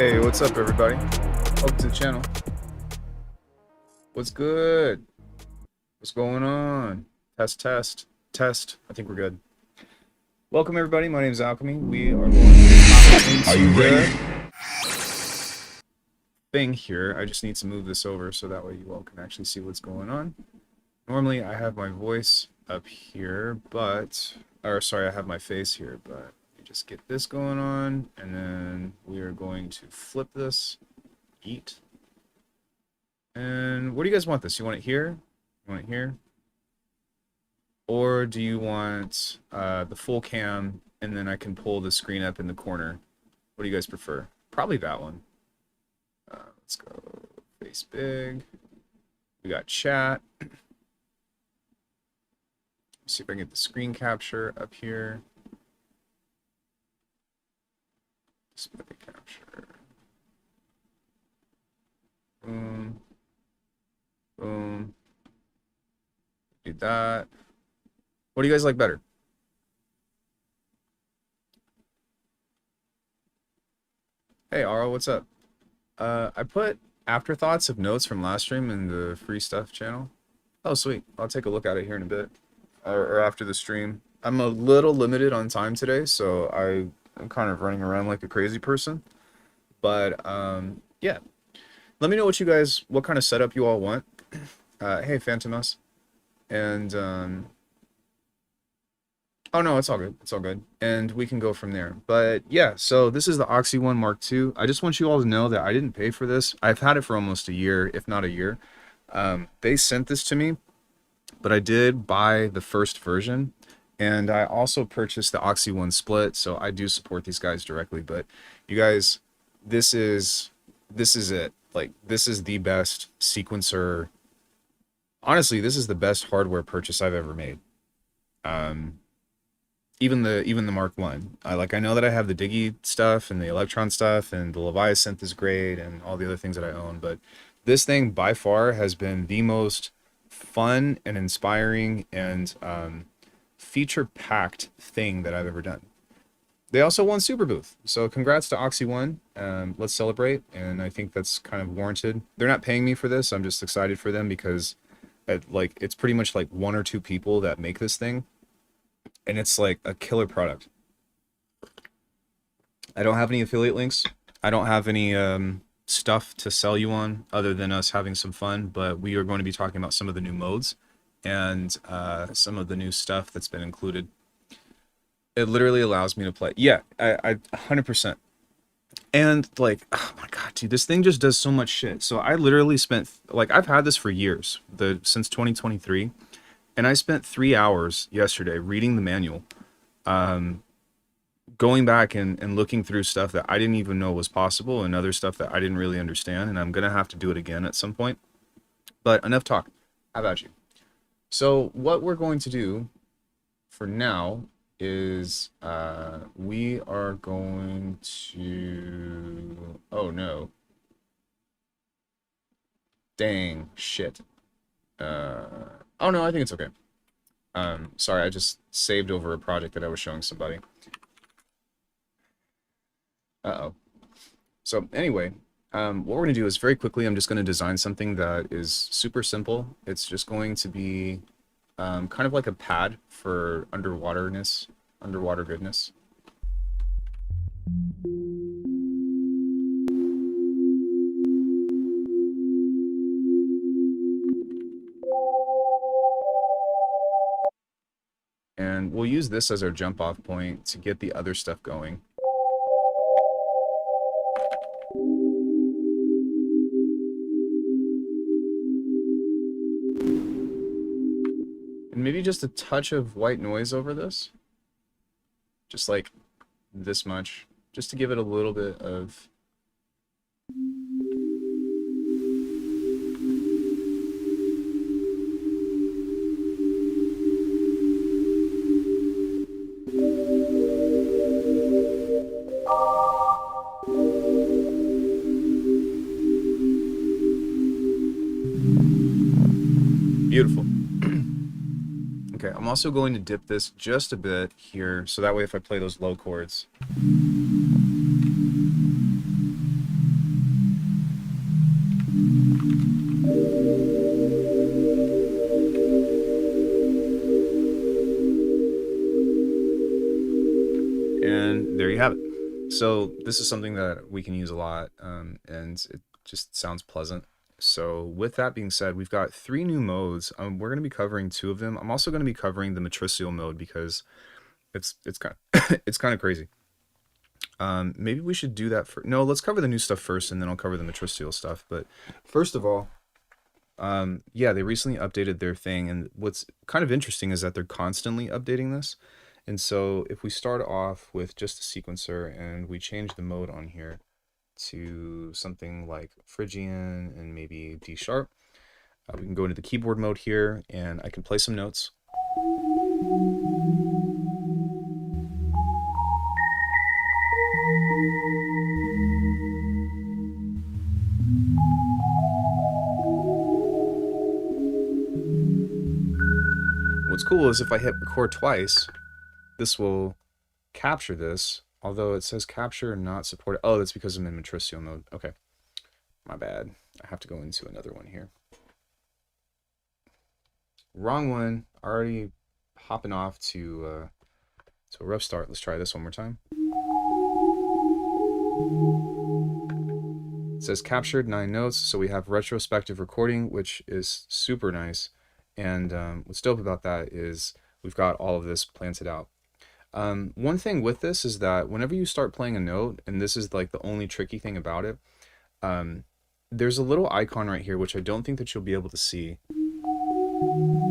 Hey, what's up, everybody? Welcome to the channel. What's good? What's going on? Test, test, test. I think we're good. Welcome, everybody. My name is Alchemy. We are going to hop into the thing here. I just need to move this over so that way you all can actually see what's going on. Normally, I have my voice up here, but... Or, sorry, I have my face here, but... Just get this going on, and then we are going to flip this. Eat. And what do you guys want this? You want it here? You want it here? Or do you want the full cam, and then I can pull the screen up in the corner? What do you guys prefer? Probably that one. Let's go face big. We got chat. Let's see if I can get the screen capture up here. Display capture. Boom. Boom. Do that. What do you guys like better? Hey, Aro, what's up? I put afterthoughts of notes from last stream in the free stuff channel. Oh, sweet. I'll take a look at it here in a bit. Or after the stream. I'm a little limited on time today, so I'm kind of running around like a crazy person. But, yeah. Let me know what kind of setup you all want. Hey, Phantomus. And, oh no, it's all good. It's all good. And we can go from there. But yeah, so this is the Oxi One Mark II. I just want you all to know that I didn't pay for this. I've had it for almost a year, if not a year. They sent this to me, but I did buy the first version. And I also purchased the Oxi One Split, so I do support these guys directly. But you guys, this is it. Like, this is the best sequencer. Honestly, this is the best hardware purchase I've ever made. Even the Mark One. I know that I have the Digi stuff and the Electron stuff, and the Levi's synth is great, and all the other things that I own. But this thing by far has been the most fun and inspiring and feature-packed thing that I've ever done. They also won Super Booth, so congrats to Oxi One. Let's celebrate, and I think that's kind of warranted. They're not paying me for this. I'm just excited for them because it's pretty much like one or two people that make this thing, and it's like a killer product. I don't have any affiliate links. I don't have any stuff to sell you on other than us having some fun, but we are going to be talking about some of the new modes and some of the new stuff that's been included. It literally allows me to play. Yeah, I 100%. And like, oh my god, dude, this thing just does so much shit. So I literally spent, like, I've had this for years, since 2023, and I spent 3 hours yesterday reading the manual, going back and looking through stuff that I didn't even know was possible and other stuff that I didn't really understand, and I'm gonna have to do it again at some point. But enough talk. How about you? So what we're going to do for now is we are going to... Oh no. Dang shit. Oh no, I think it's okay. Sorry, I just saved over a project that I was showing somebody. Uh-oh. So anyway, what we're gonna do is very quickly, I'm just gonna design something that is super simple. It's just going to be kind of like a pad for underwater goodness. And we'll use this as our jump off point to get the other stuff going. And maybe just a touch of white noise over this. Just like this much. Just to give it a little bit of... Beautiful. Okay, I'm also going to dip this just a bit here, so that way if I play those low chords. And there you have it. So this is something that we can use a lot, and it just sounds pleasant. So with that being said, we've got 3 new modes. We're going to be covering 2 of them. I'm also going to be covering the Matricial mode because it's kind of it's kind of crazy. Maybe we should do that for... No, let's cover the new stuff first, and then I'll cover the Matricial stuff. But first of all, yeah, they recently updated their thing, and what's kind of interesting is that they're constantly updating this. And so if we start off with just a sequencer and we change the mode on here to something like Phrygian and maybe D sharp, we can go into the keyboard mode here and I can play some notes. What's cool is if I hit record twice, this will capture this, although it says capture not supported. Oh, that's because I'm in Matricial mode. Okay, my bad. I have to go into another one here. Wrong one. Already hopping off to a rough start. Let's try this one more time. It says captured 9 notes, so we have retrospective recording, which is super nice. And what's dope about that is we've got all of this planted out. One thing with this is that whenever you start playing a note, and this is like the only tricky thing about it, there's a little icon right here, which I don't think that you'll be able to see.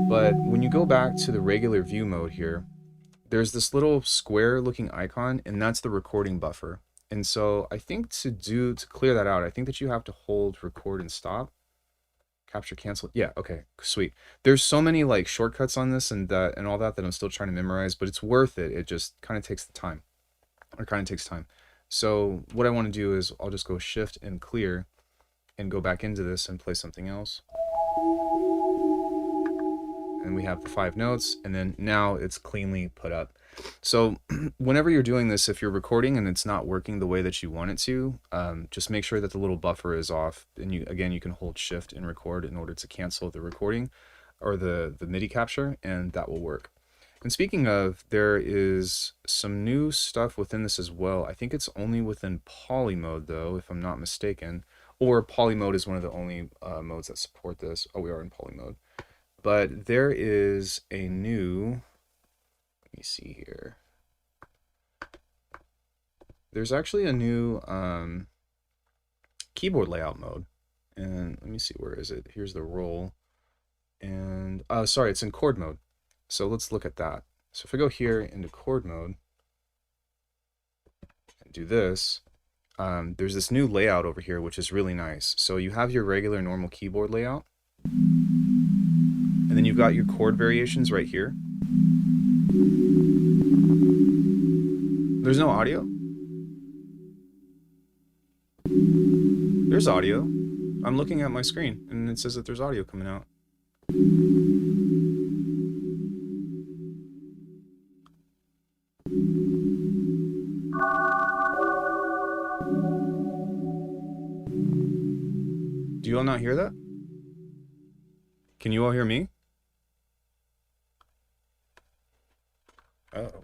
But when you go back to the regular view mode here, there's this little square looking icon, and that's the recording buffer. And so I think to clear that out, I think that you have to hold record and stop. Capture, cancel. Yeah, okay, sweet. There's so many like shortcuts on this and all that I'm still trying to memorize, but it's worth it. It just kind of takes the time. Or kind of takes time. So what I want to do is I'll just go shift and clear and go back into this and play something else. And we have the 5 notes, and then now it's cleanly put up. So whenever you're doing this, if you're recording and it's not working the way that you want it to, just make sure that the little buffer is off. And you can hold shift and record in order to cancel the recording or the MIDI capture, and that will work. And speaking of, there is some new stuff within this as well. I think it's only within poly mode though, if I'm not mistaken, or poly mode is one of the only modes that support this. Oh, we are in poly mode. But there is a new, let me see here. There's actually a new keyboard layout mode. And let me see, where is it? Here's the roll. And, sorry, it's in chord mode. So let's look at that. So if I go here into chord mode and do this, there's this new layout over here, which is really nice. So you have your regular normal keyboard layout. And then you've got your chord variations right here. There's no audio? There's audio. I'm looking at my screen and it says that there's audio coming out. Do you all not hear that? Can you all hear me? Uh-oh.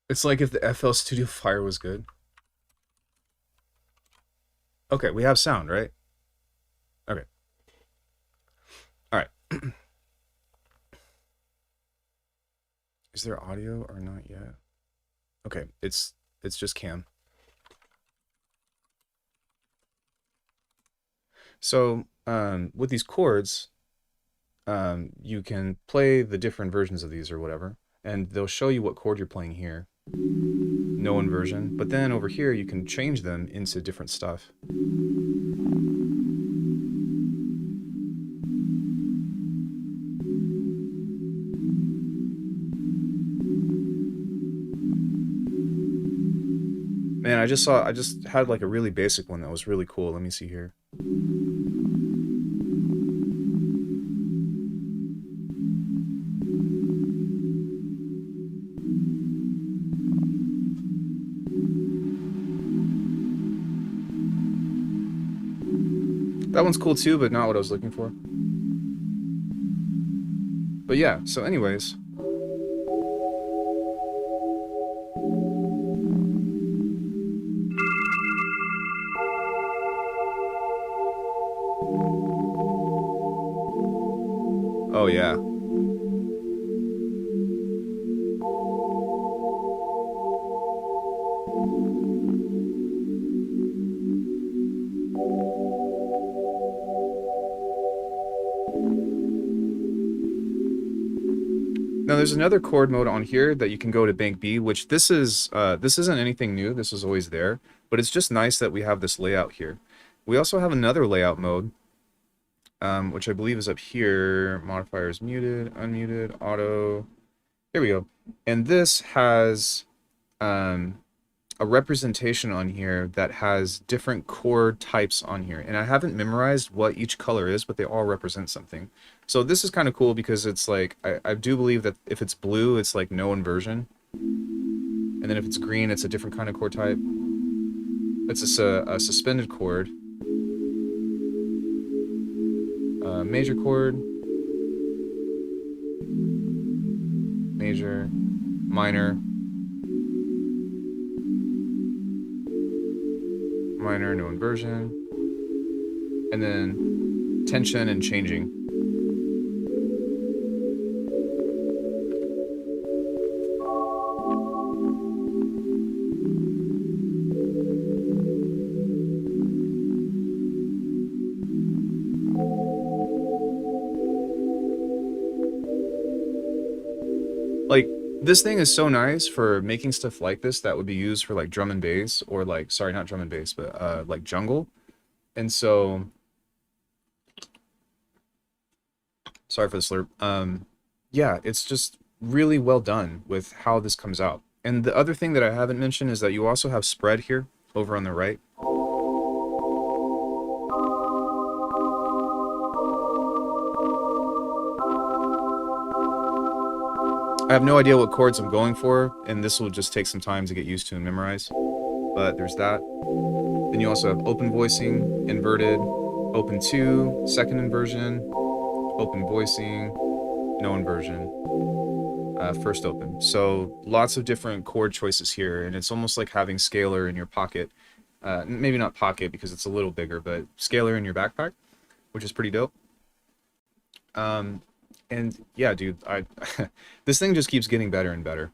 It's like if the FL Studio Fire was good. Okay, we have sound, right? Okay. All right. Is there audio or not yet? Okay, it's just cam. So with these chords, you can play the different versions of these or whatever, and they'll show you what chord you're playing here. No inversion, but then over here you can change them into different stuff. Man, I just had like a really basic one that was really cool. Let me see here. That one's cool too, but not what I was looking for. But yeah, so anyways. Oh yeah. Now there's another chord mode on here that you can go to bank B, which this isn't anything new. This was always there, but it's just nice that we have this layout here. We also have another layout mode, which I believe is up here. Modifiers muted, unmuted, auto. Here we go. And this has a representation on here that has different chord types on here. And I haven't memorized what each color is, but they all represent something. So this is kind of cool because it's like, I do believe that if it's blue, it's like no inversion. And then if it's green, it's a different kind of chord type. It's a suspended chord. Major chord. Major. Minor. Minor, no inversion, and then tension and changing. Like, this thing is so nice for making stuff like this that would be used for like drum and bass, or like, sorry, not drum and bass, but like jungle. And so, sorry for the slurp. Yeah, it's just really well done with how this comes out. And the other thing that I haven't mentioned is that you also have spread here over on the right. I have no idea what chords I'm going for, and this will just take some time to get used to and memorize. But there's that. Then you also have open voicing, inverted, open 2, second inversion, open voicing, no inversion, first open. So lots of different chord choices here, and it's almost like having scalar in your pocket. Maybe not pocket because it's a little bigger, but scalar in your backpack, which is pretty dope. And yeah, dude, this thing just keeps getting better and better.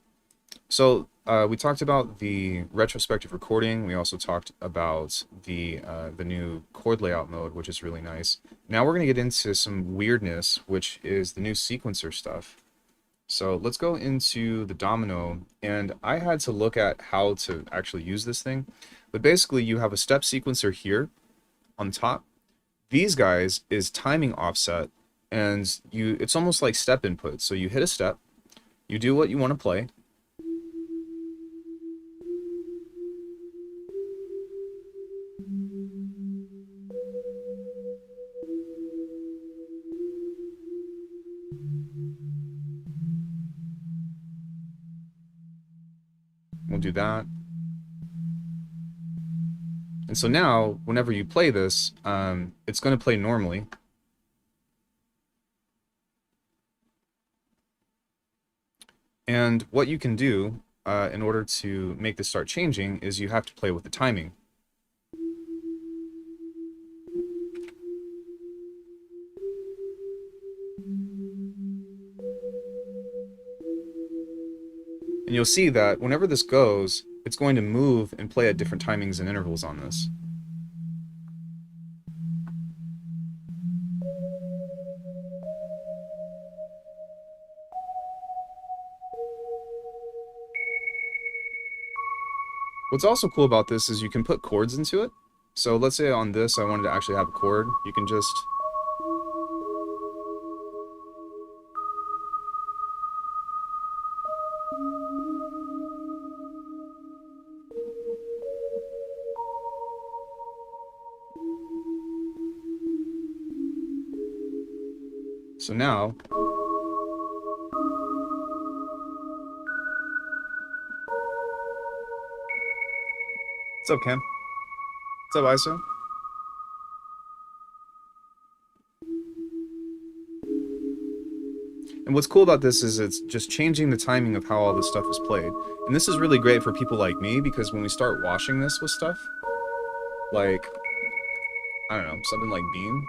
So we talked about the retrospective recording. We also talked about the new chord layout mode, which is really nice. Now we're going to get into some weirdness, which is the new sequencer stuff. So let's go into the Domino, and I had to look at how to actually use this thing. But basically, you have a step sequencer here on top. These guys is timing offset, and it's almost like step input. So you hit a step, you do what you want to play. We'll do that. And so now, whenever you play this, it's going to play normally. And what you can do in order to make this start changing is you have to play with the timing. And you'll see that whenever this goes, it's going to move and play at different timings and intervals on this. What's also cool about this is you can put chords into it. So let's say on this I wanted to actually have a chord. You can just... So now... What's up, Cam? What's up, ISO? And what's cool about this is it's just changing the timing of how all this stuff is played. And this is really great for people like me, because when we start washing this with stuff, like, I don't know, something like Beam,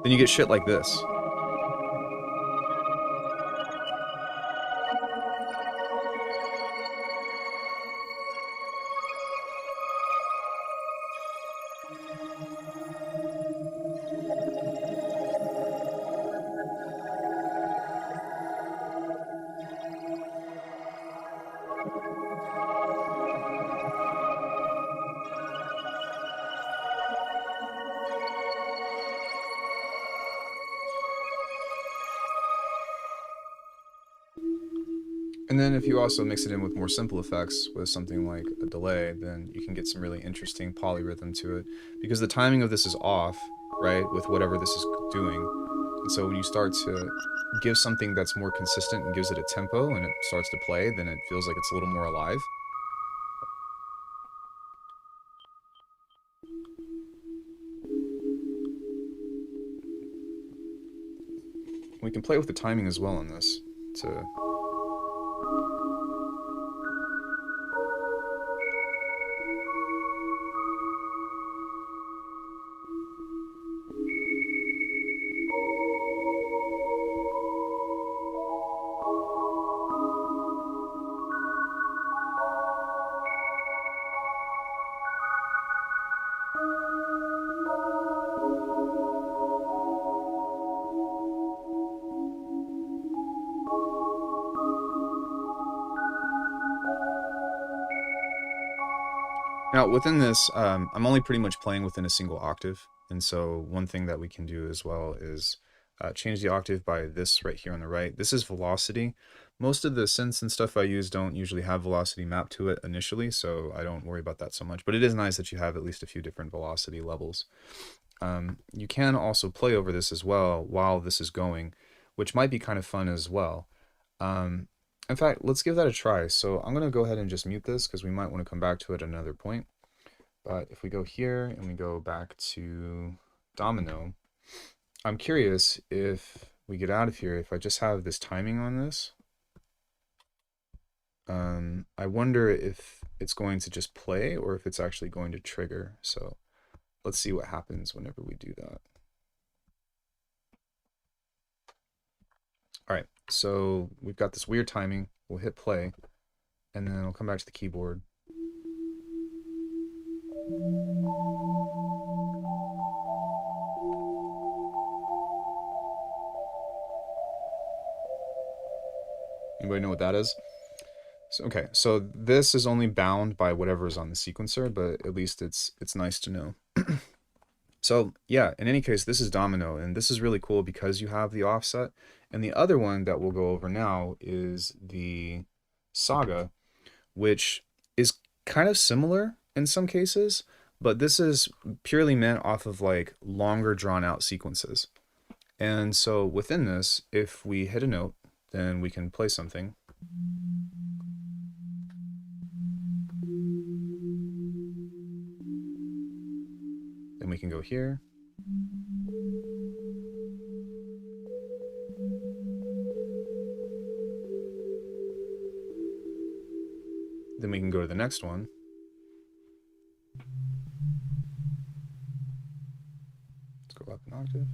then you get shit like this. And then if you also mix it in with more simple effects with something like a delay, then you can get some really interesting polyrhythm to it. Because the timing of this is off, right, with whatever this is doing. And so when you start to give something that's more consistent and gives it a tempo and it starts to play, then it feels like it's a little more alive. We can play with the timing as well on this to... Now, within this, I'm only pretty much playing within a single octave. And so one thing that we can do as well is change the octave by this right here on the right. This is velocity. Most of the synths and stuff I use don't usually have velocity mapped to it initially, so I don't worry about that so much. But it is nice that you have at least a few different velocity levels. You can also play over this as well while this is going, which might be kind of fun as well. In fact, let's give that a try. So I'm going to go ahead and just mute this because we might want to come back to it at another point. But if we go here and we go back to Domino, I'm curious if we get out of here, if I just have this timing on this, I wonder if it's going to just play or if it's actually going to trigger. So let's see what happens whenever we do that. All right, so we've got this weird timing. We'll hit play, and then I'll come back to the keyboard. Anybody know what that is? So, okay, so this is only bound by whatever is on the sequencer, but at least it's nice to know. So yeah, in any case, this is Domino, and this is really cool because you have the offset. And the other one that we'll go over now is the Saga, which is kind of similar in some cases, but this is purely meant off of like longer drawn out sequences. And so within this, if we hit a note, then we can play something. Then we can go here. Then we can go to the next one. Let's go up an octave.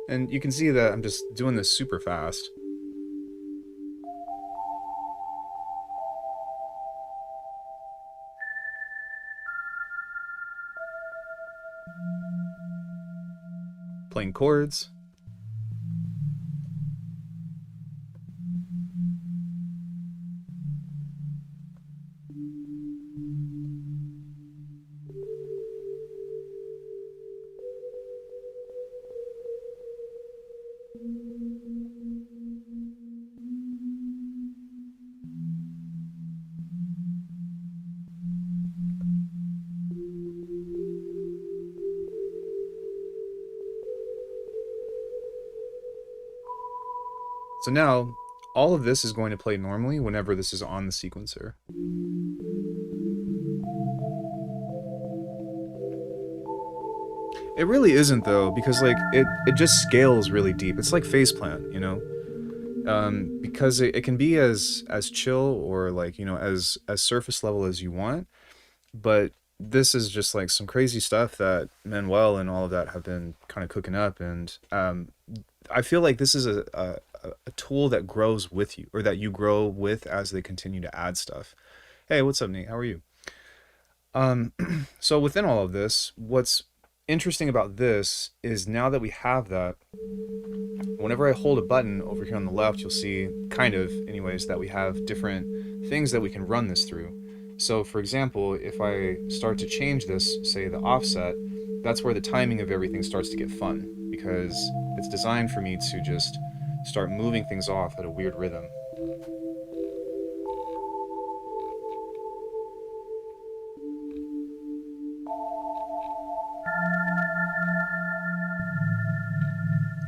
And you can see that I'm just doing this super fast. Playing chords. So now all of this is going to play normally whenever this is on the sequencer. It really isn't though, because like it just scales really deep. It's like faceplant, you know, because it can be as chill or like you know as surface level as you want, but this is just like some crazy stuff that Manuel and all of that have been kind of cooking up, and I feel like this is a tool that grows with you, or that you grow with as they continue to add stuff. Hey, what's up, Nate? How are you? Um, so within all of this, what's interesting about this is now that we have that, whenever I hold a button over here on the left, you'll see, kind of, anyways, that we have different things that we can run this through. So, for example, if I start to change this, say the offset, that's where the timing of everything starts to get fun, because it's designed for me to just start moving things off at a weird rhythm.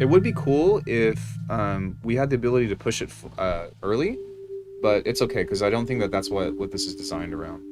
It would be cool if we had the ability to push it early, but it's okay because I don't think that that's what this is designed around.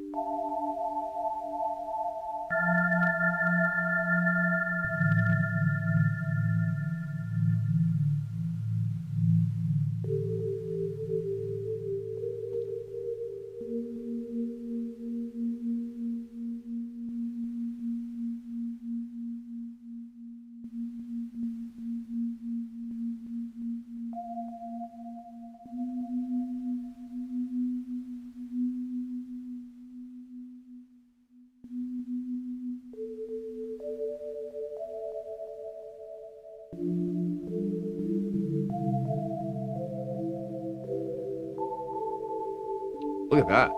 Look at that.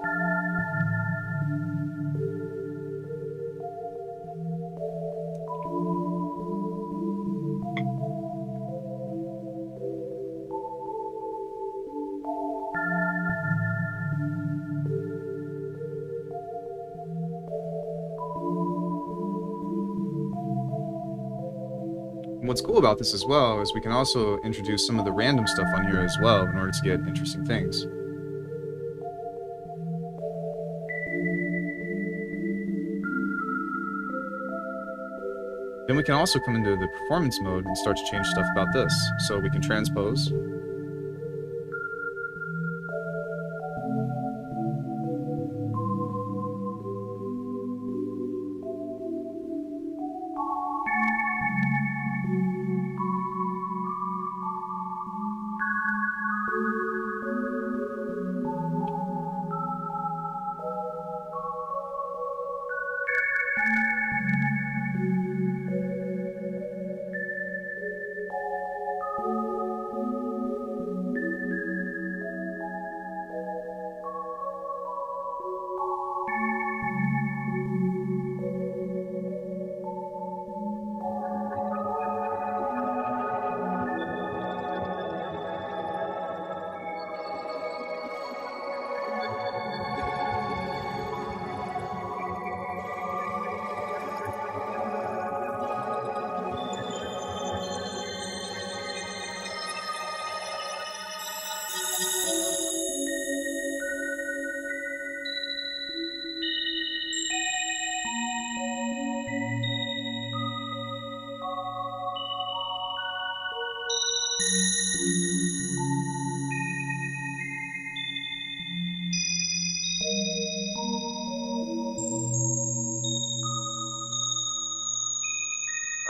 And what's cool about this as well is we can also introduce some of the random stuff on here as well in order to get interesting things. Then we can also come into the performance mode and start to change stuff about this. So we can transpose.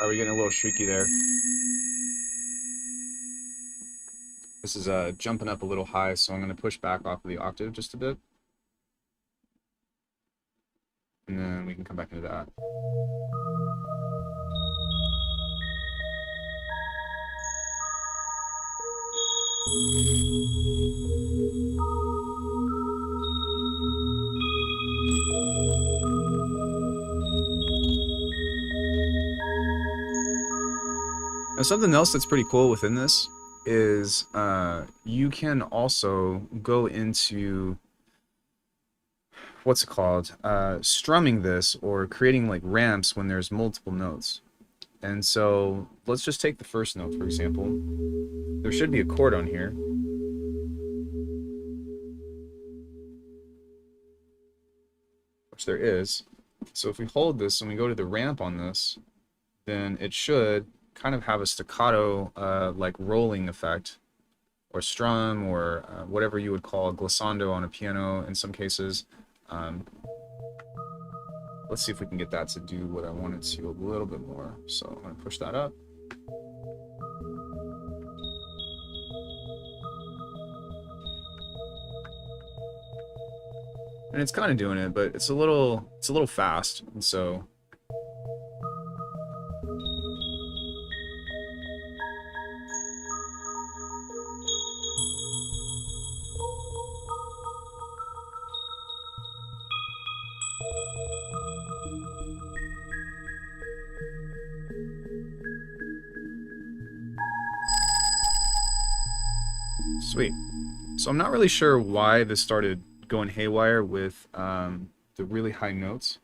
Are we getting a little shrieky there? This is jumping up a little high, so I'm going to push back off of the octave just a bit. And then we can come back into that. Now, something else that's pretty cool within this is you can also go into what's it called? Strumming this or creating like ramps when there's multiple notes. And so let's just take the first note, for example. There should be a chord on here. Which there is. So if we hold this and we go to the ramp on this, then it should kind of have a staccato, like rolling effect, or strum, or whatever you would call a glissando on a piano in some cases. Let's see if we can get that to do what I want it to a little bit more. So I'm going to push that up. And it's kind of doing it, but it's a little fast, and so sweet. So I'm not really sure why this started going haywire with the really high notes,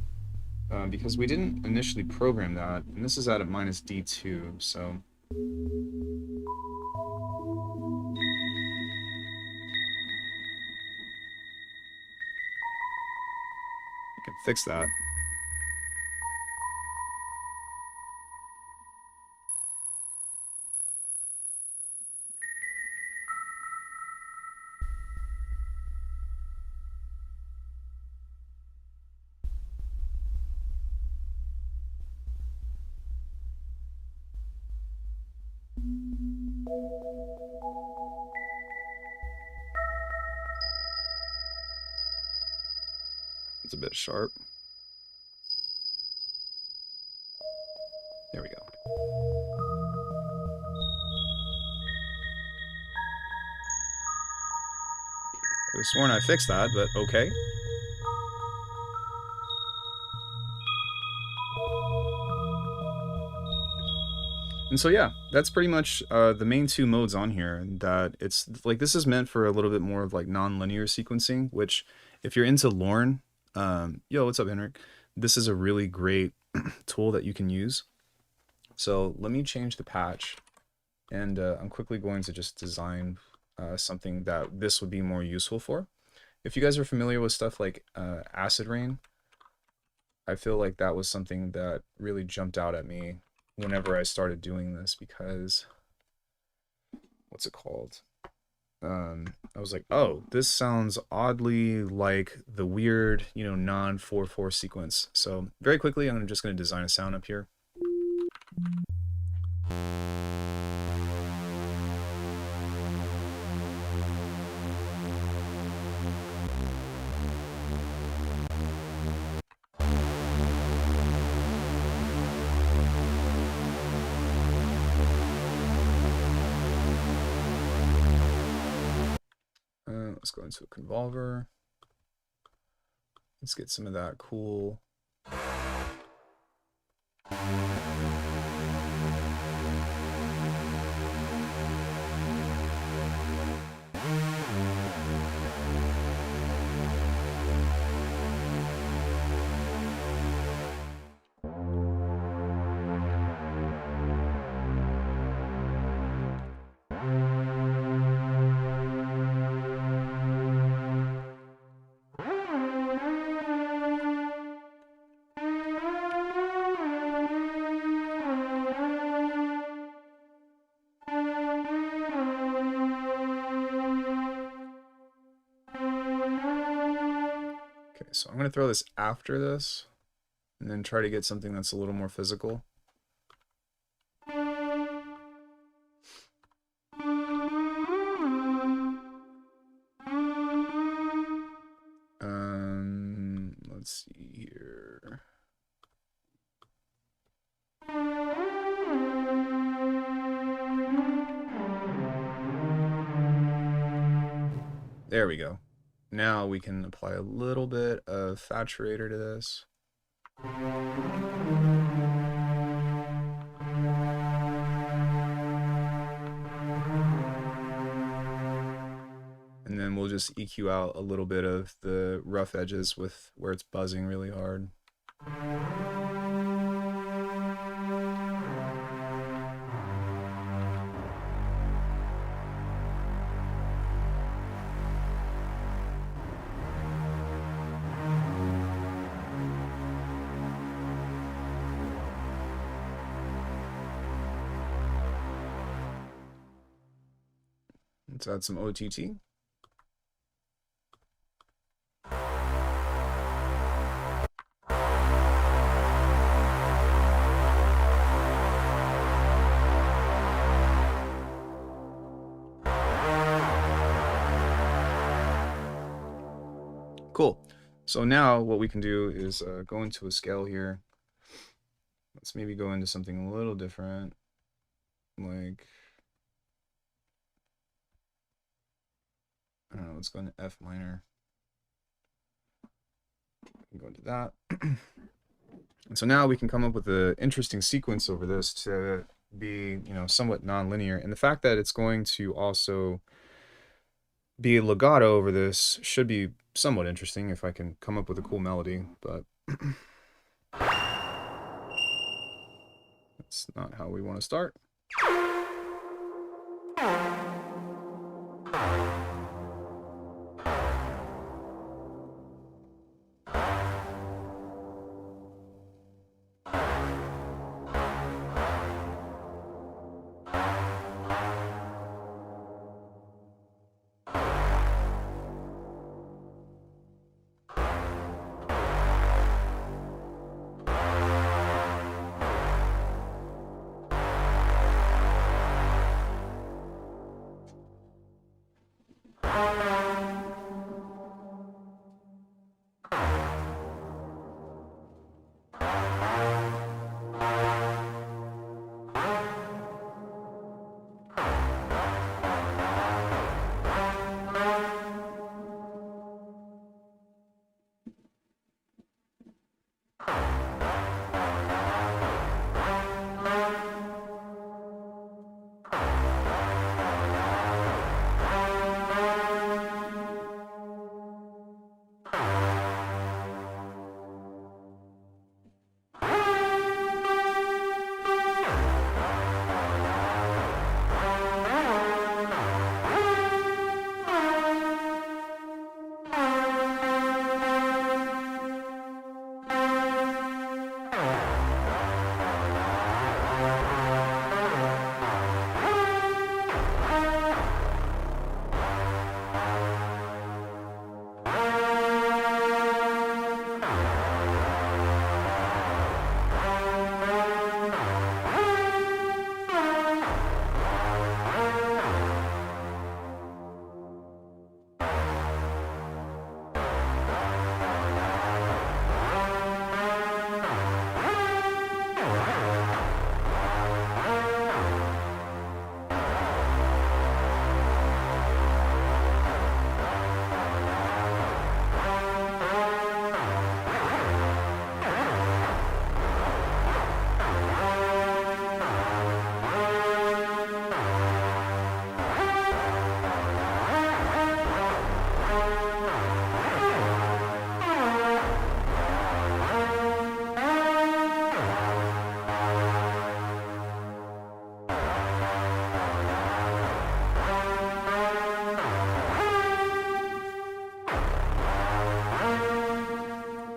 because we didn't initially program that, and this is at a minus D2, so I can fix that. It's a bit sharp. There we go. I could have sworn I fixed that, but okay. And so yeah, that's pretty much the main two modes on here. And that it's like, this is meant for a little bit more of like non-linear sequencing, which if you're into Lorne, yo, what's up, Henrik? This is a really great tool that you can use. So let me change the patch, and I'm quickly going to just design something that this would be more useful for. If you guys are familiar with stuff like Acid Rain, I feel like that was something that really jumped out at me whenever I started doing this, because what's it called? I was like, oh, this sounds oddly like the weird, you know, non-4/4 sequence. So very quickly, I'm just going to design a sound up here. Let's go into a convolver. Let's get some of that cool. So I'm going to throw this after this, and then try to get something that's a little more physical. Let's see here. There we go. Now we can apply a little bit of saturator to this. And then we'll just EQ out a little bit of the rough edges with where it's buzzing really hard. Let's add some OTT. Cool. So now what we can do is go into a scale here. Let's maybe go into something a little different, like, I don't know, let's go into F minor. Go into that. And so now we can come up with an interesting sequence over this to be, you know, somewhat non-linear. And the fact that it's going to also be a legato over this should be somewhat interesting if I can come up with a cool melody, but that's not how we want to start.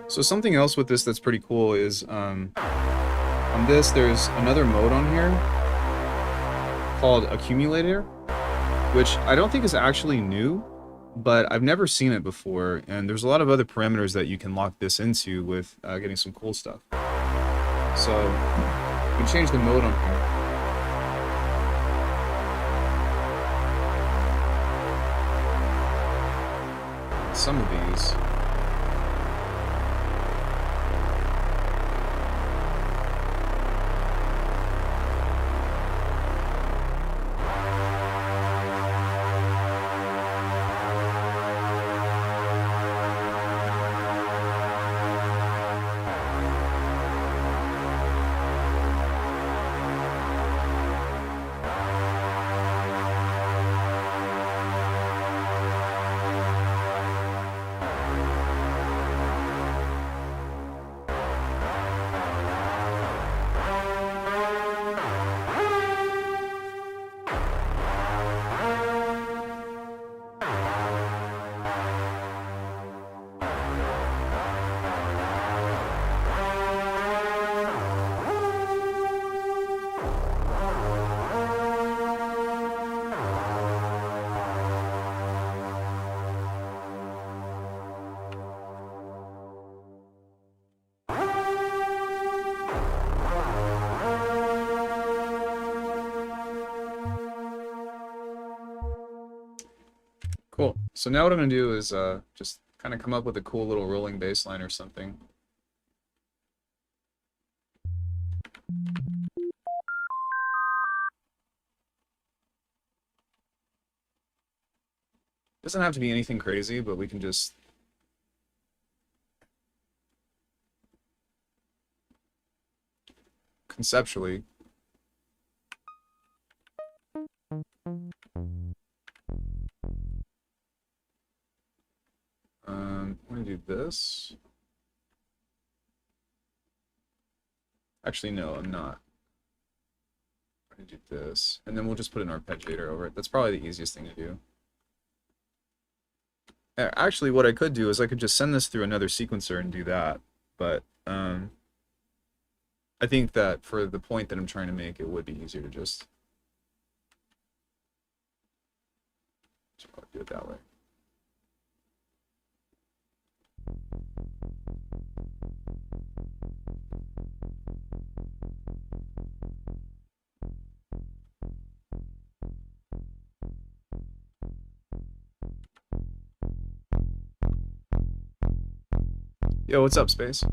So something else with this that's pretty cool is on this there's another mode on here called Accumulator, which I don't think is actually new, but I've never seen it before, and there's a lot of other parameters that you can lock this into with getting some cool stuff. So you can change the mode on here. Some of these. So now what I'm gonna do is just kind of come up with a cool little rolling bass line or something. Doesn't have to be anything crazy, but we can just conceptually. I'm gonna do this. Actually, no, I'm not. I'm gonna do this, and then we'll just put an arpeggiator over it. That's probably the easiest thing to do. Actually, what I could do is I could just send this through another sequencer and do that, but I think that for the point that I'm trying to make, it would be easier to just do it that way. Yo, what's up, Space?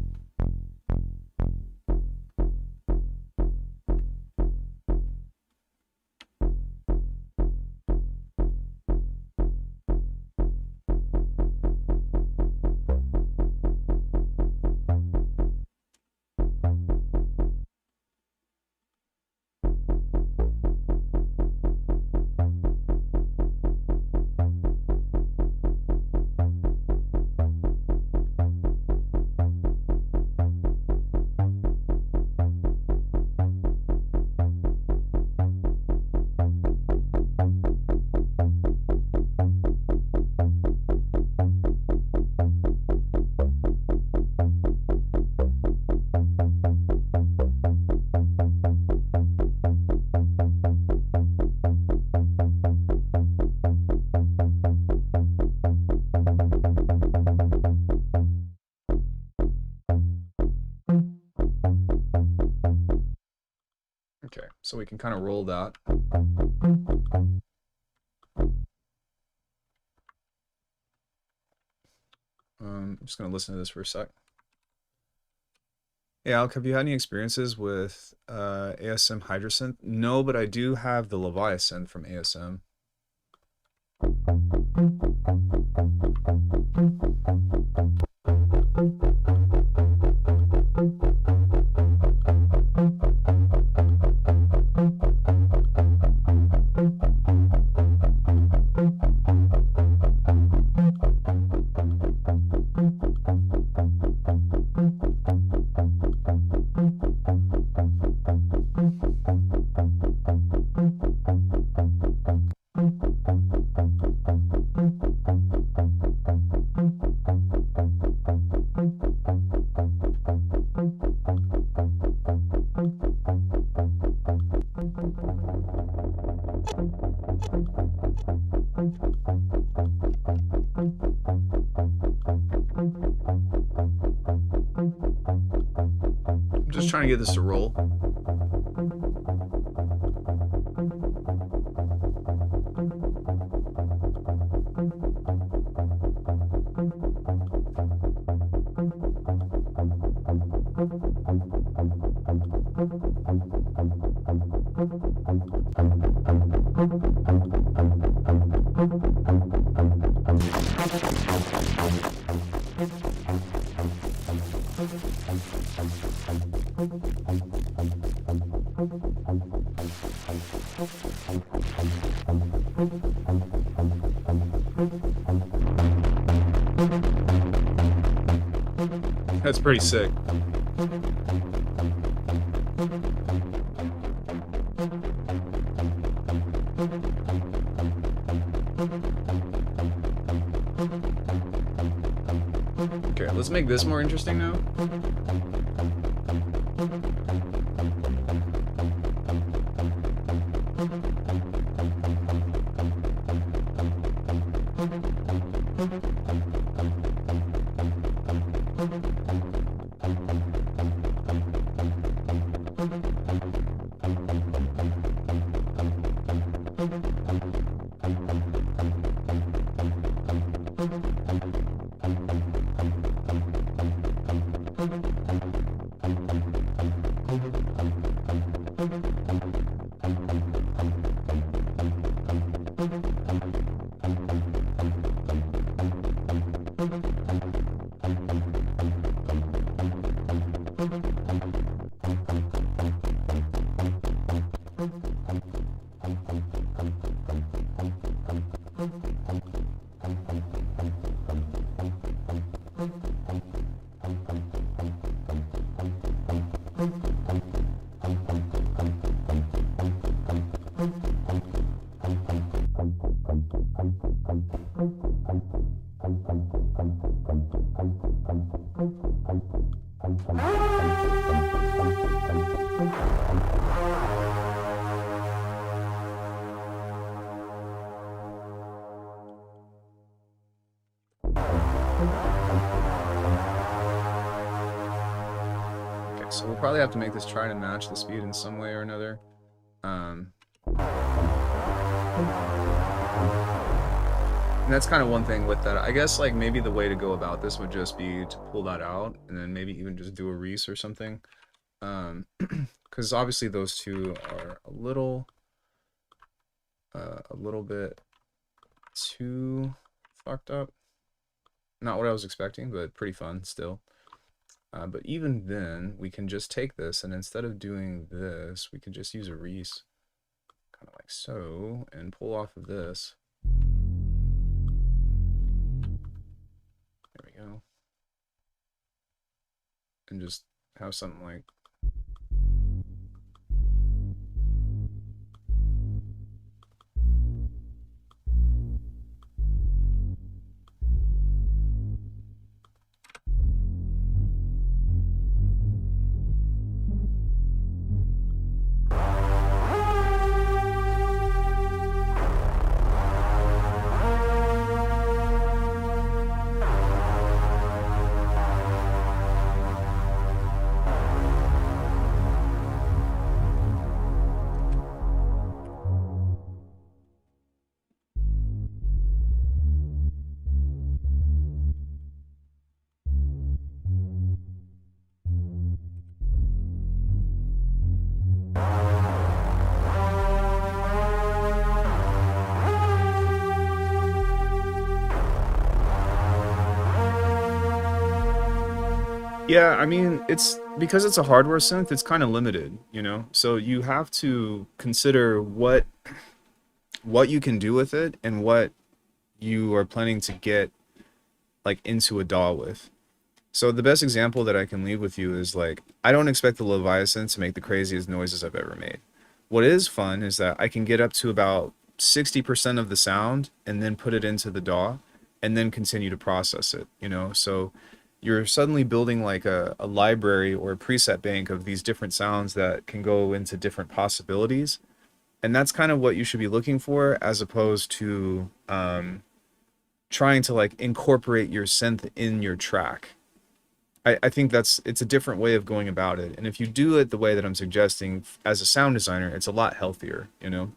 Okay, so we can kind of roll that. I'm just going to listen to this for a sec. Hey, Alec, have you had any experiences with ASM Hydrosynth? No, but I do have the Leviathan from ASM. I'm just trying to get this to roll. That's pretty sick. Okay, let's make this more interesting now. So we'll probably have to make this try to match the speed in some way or another. And that's kind of one thing with that. I guess like maybe the way to go about this would just be to pull that out and then maybe even just do a Reese or something. Because obviously those two are a little bit too fucked up. Not what I was expecting, but pretty fun still. But even then, we can just take this, and instead of doing this, we can just use a Reese, kind of like so, and pull off of this. There we go. And just have something like... Yeah, I mean, it's because it's a hardware synth, it's kind of limited, you know? So you have to consider what you can do with it and what you are planning to get like into a DAW with. So the best example that I can leave with you is like, I don't expect the Leviathan to make the craziest noises I've ever made. What is fun is that I can get up to about 60% of the sound and then put it into the DAW and then continue to process it, you know? So you're suddenly building like a library or a preset bank of these different sounds that can go into different possibilities. And that's kind of what you should be looking for, as opposed to trying to like incorporate your synth in your track. I think it's a different way of going about it. And if you do it the way that I'm suggesting as a sound designer, it's a lot healthier, you know?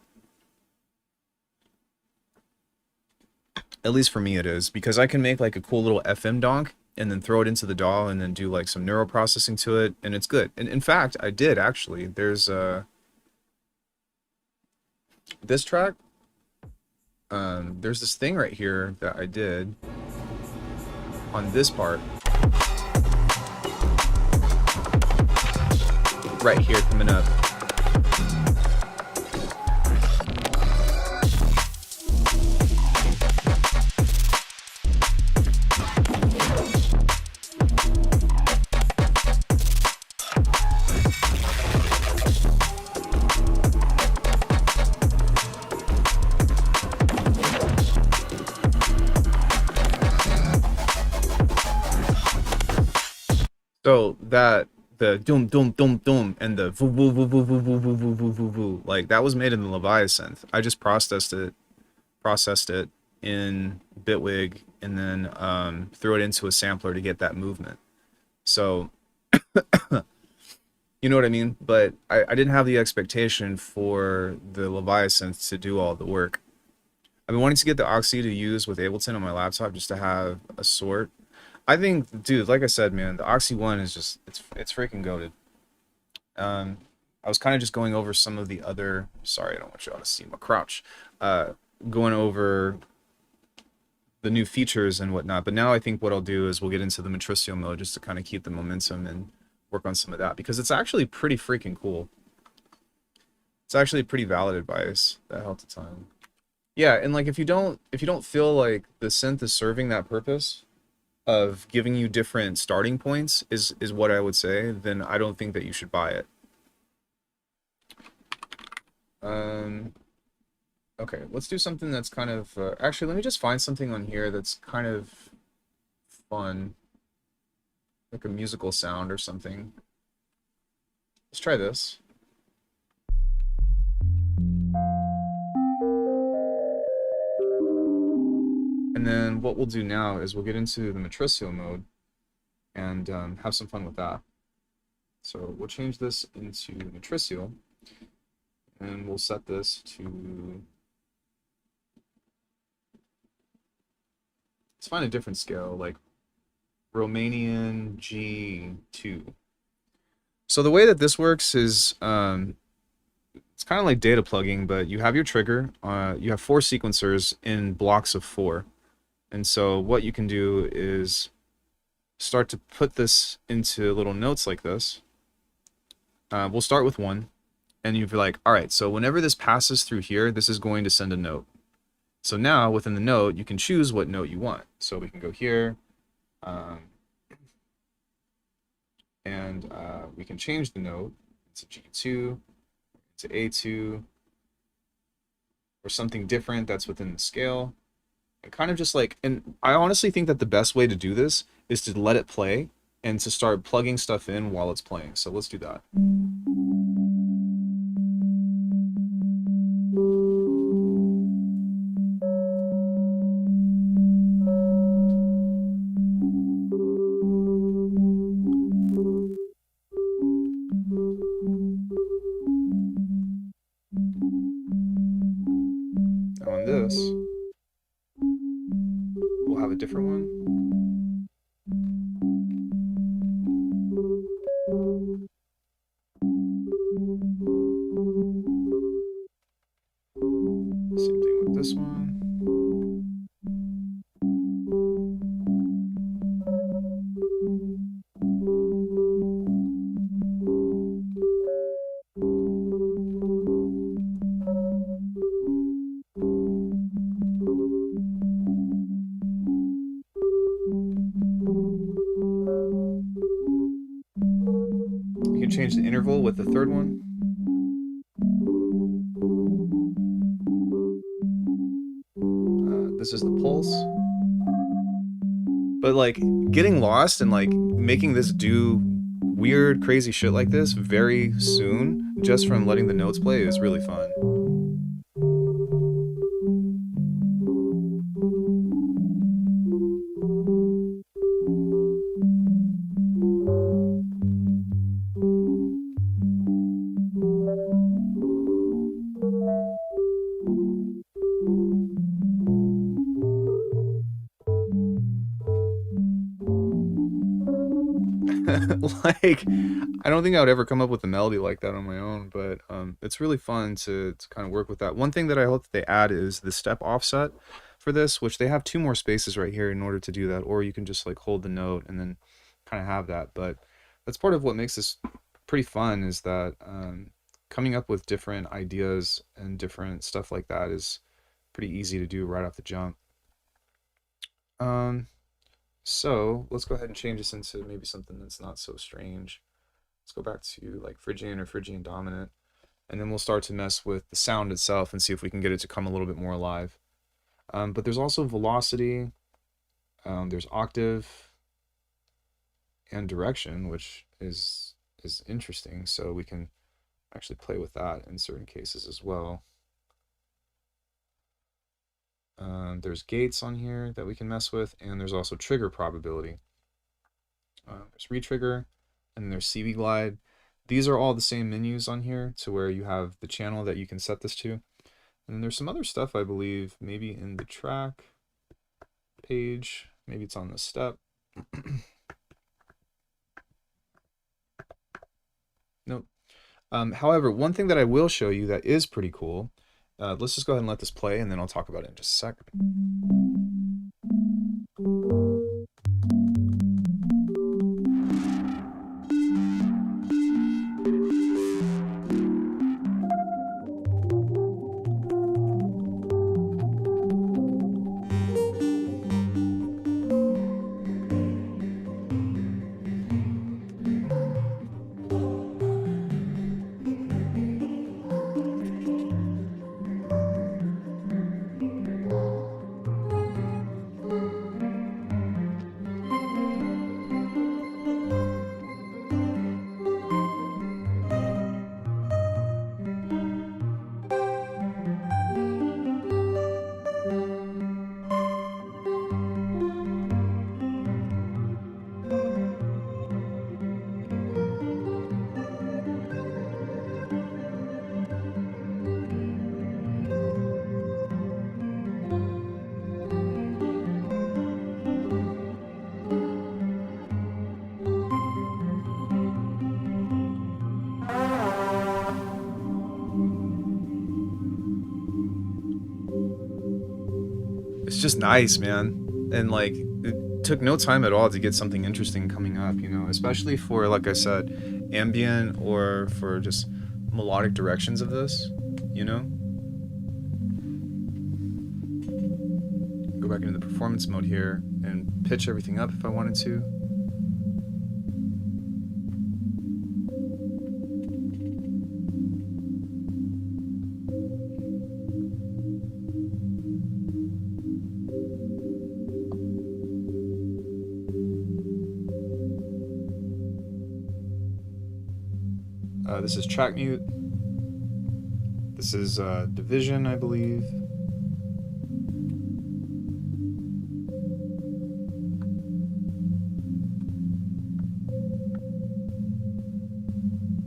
At least for me it is, because I can make like a cool little FM donk and then throw it into the DAW and then do like some neural processing to it, and it's good. And in fact, I did actually. There's this track. There's this thing right here that I did on this part. Right here coming up. So that the doom doom doom doom and the voo voo voo voo voo voo voo voo voo voo voo, like that was made in the Leviathan. I just processed it in Bitwig and then threw it into a sampler to get that movement. So you know what I mean? But I didn't have the expectation for the Leviathan to do all the work. I've been wanting to get the Oxi to use with Ableton on my laptop just to have a sort. I think, dude, like I said, man, the Oxy One is just it's freaking goated. Um, I was kind of just going over some of the other. Sorry, I don't want you all to see my crouch. Uh, Going over the new features and whatnot. But now I think what I'll do is we'll get into the Matricial mode just to kind of keep the momentum and work on some of that because it's actually pretty freaking cool. It's actually pretty valid advice. That helped a ton. Yeah, and like if you don't feel like the synth is serving that purpose of giving you different starting points is what I would say, then I don't think that you should buy it. Um, okay, let's do something that's kind of actually let me just find something on here that's kind of fun, like a musical sound or something. Let's try this. And then what we'll do now is we'll get into the Matricial mode and have some fun with that. So we'll change this into Matricial, and we'll set this to, let's find a different scale, like Romanian G2. So the way that this works is it's kind of like data plugging, but you have your trigger. You have 4 sequencers in blocks of 4. And so what you can do is start to put this into little notes like this. We'll start with 1. And you'll be like, all right, so whenever this passes through here, this is going to send a note. So now within the note, you can choose what note you want. So we can go here. And we can change the note to G2, to A2, or something different that's within the scale. And kind of just like, and I honestly think that the best way to do this is to let it play and to start plugging stuff in while it's playing. So let's do that. On this, we'll have a different one. Same thing with this one. You can change the interval with the third one. This is the pulse. But like getting lost and like making this do weird, crazy shit like this very soon, just from letting the notes play, is really fun. Like, I don't think I would ever come up with a melody like that on my own, but it's really fun to kind of work with that. One thing that I hope that they add is the step offset for this, which they have 2 more spaces right here in order to do that, or you can just like hold the note and then kind of have that. But that's part of what makes this pretty fun, is that coming up with different ideas and different stuff like that is pretty easy to do right off the jump. So let's go ahead and change this into maybe something that's not so strange. Let's go back to like Phrygian or Phrygian dominant, and then we'll start to mess with the sound itself and see if we can get it to come a little bit more alive. But there's also velocity, there's octave, and direction, which is interesting. So we can actually play with that in certain cases as well. There's gates on here that we can mess with, and there's also trigger probability. There's retrigger, and there's CV glide. These are all the same menus on here, to where you have the channel that you can set this to. And then there's some other stuff, I believe, maybe in the track page. Maybe it's on the step. Nope. However, one thing that I will show you that is pretty cool. Let's just go ahead and let this play, and then I'll talk about it in just a sec. It's just nice, man. And like it took no time at all to get something interesting coming up, you know, especially for, like I said, ambient or for just melodic directions of this, you know. Go back into the performance mode here and pitch everything up if I wanted to. This is track mute. This is division, I believe.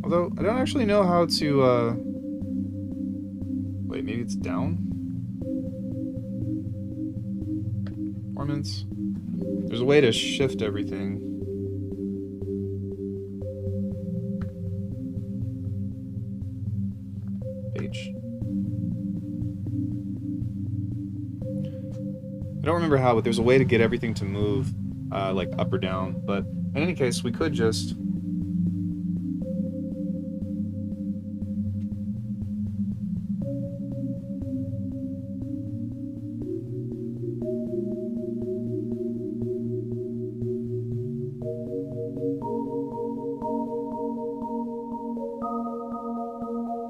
Although I don't actually know how to. Wait, maybe it's down. Performance. There's a way to shift everything. Page. I don't remember how, but there's a way to get everything to move, like up or down. But in any case, we could just.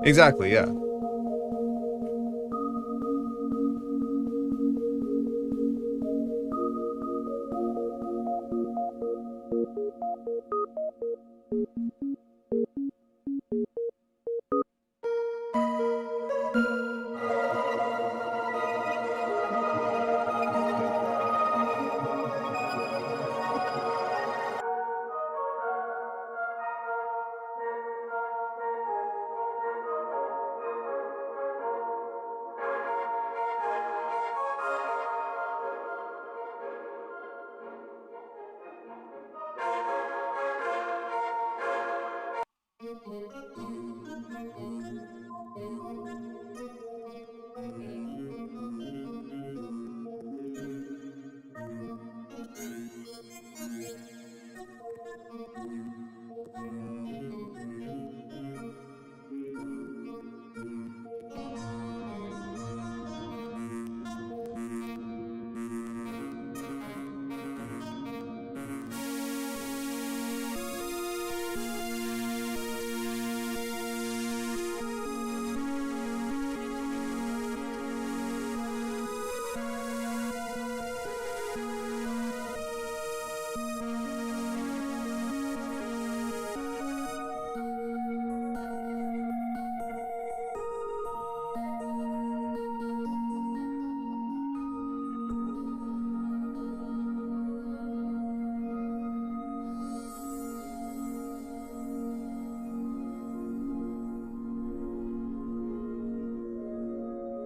Exactly, yeah.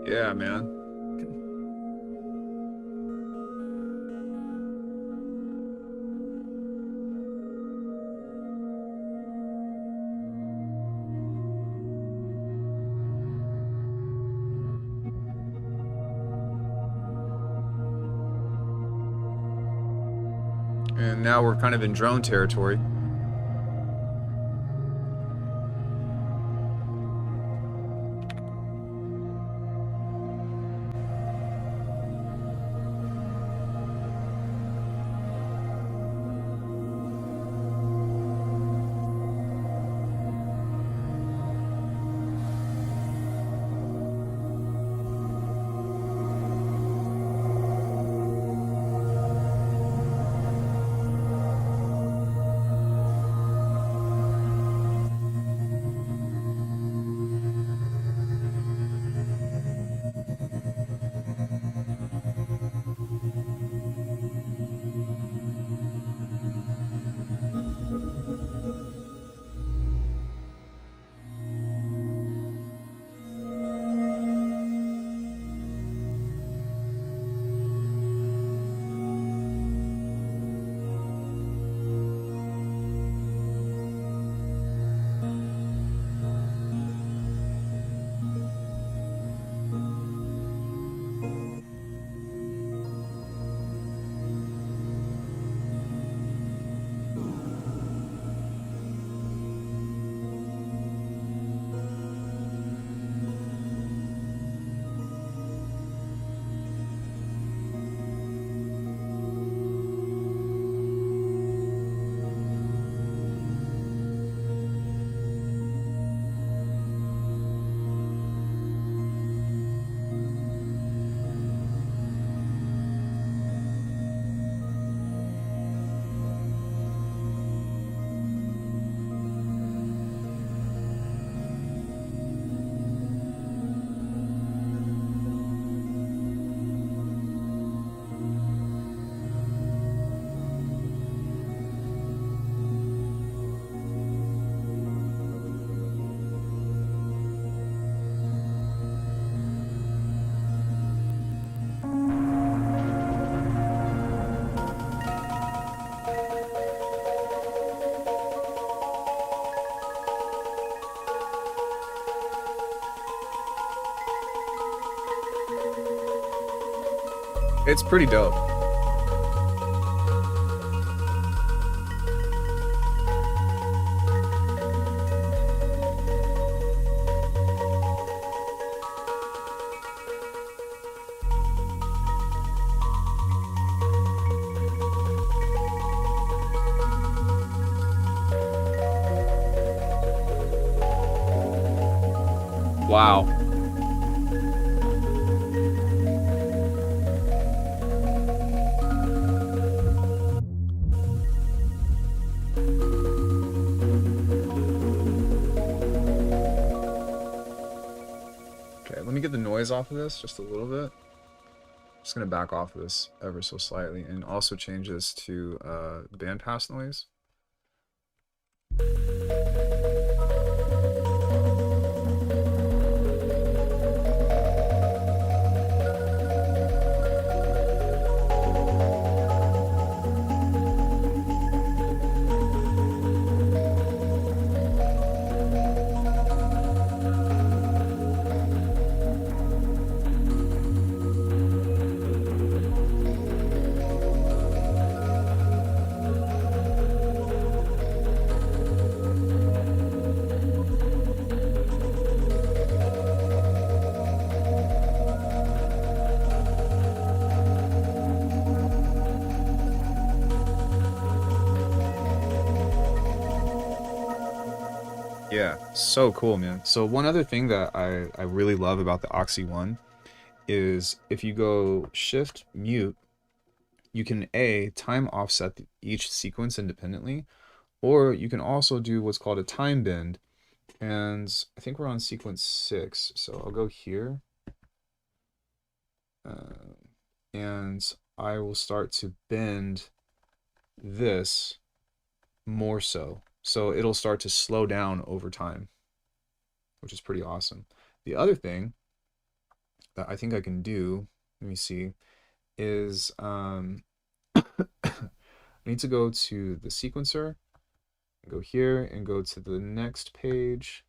Yeah, man. And now we're kind of in drone territory. It's pretty dope. Wow. Okay, let me get the noise off of this just a little bit. Just gonna back off of this ever so slightly and also change this to bandpass noise. Yeah, so cool, man. So one other thing that I really love about the Oxi One is if you go shift mute, you can A, time offset each sequence independently, or you can also do what's called a time bend. And I think we're on sequence 6, so I'll go here. And I will start to bend this more so. So it'll start to slow down over time, which is pretty awesome. The other thing that I think I can do, let me see, is I need to go to the sequencer, go here and go to the next page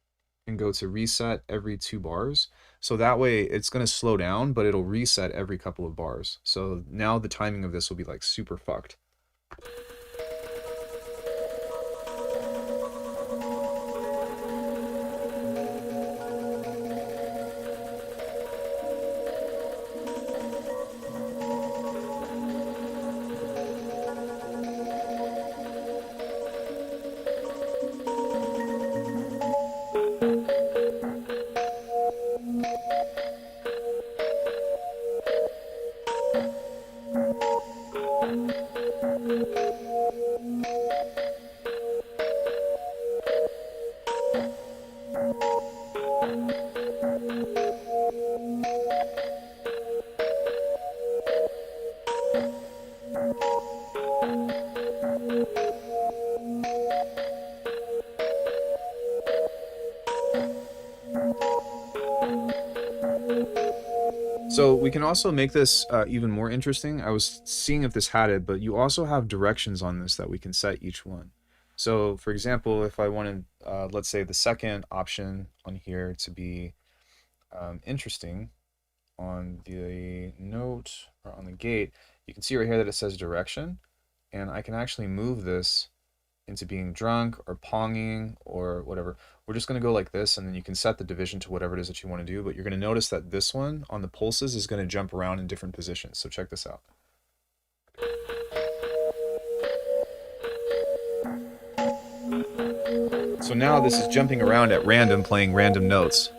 and go to reset every 2 bars. So that way it's going to slow down, but it'll reset every couple of bars. So now the timing of this will be like super fucked. So we can also make this even more interesting. I was seeing if this had it, but you also have directions on this that we can set each one. So for example, if I wanted, let's say the second option on here to be interesting on the note or on the gate, you can see right here that it says direction, and I can actually move this into being drunk or ponging or whatever. We're just going to go like this, and then you can set the division to whatever it is that you want to do, but you're going to notice that this one on the pulses is going to jump around in different positions. So check this out. So now this is jumping around at random, playing random notes.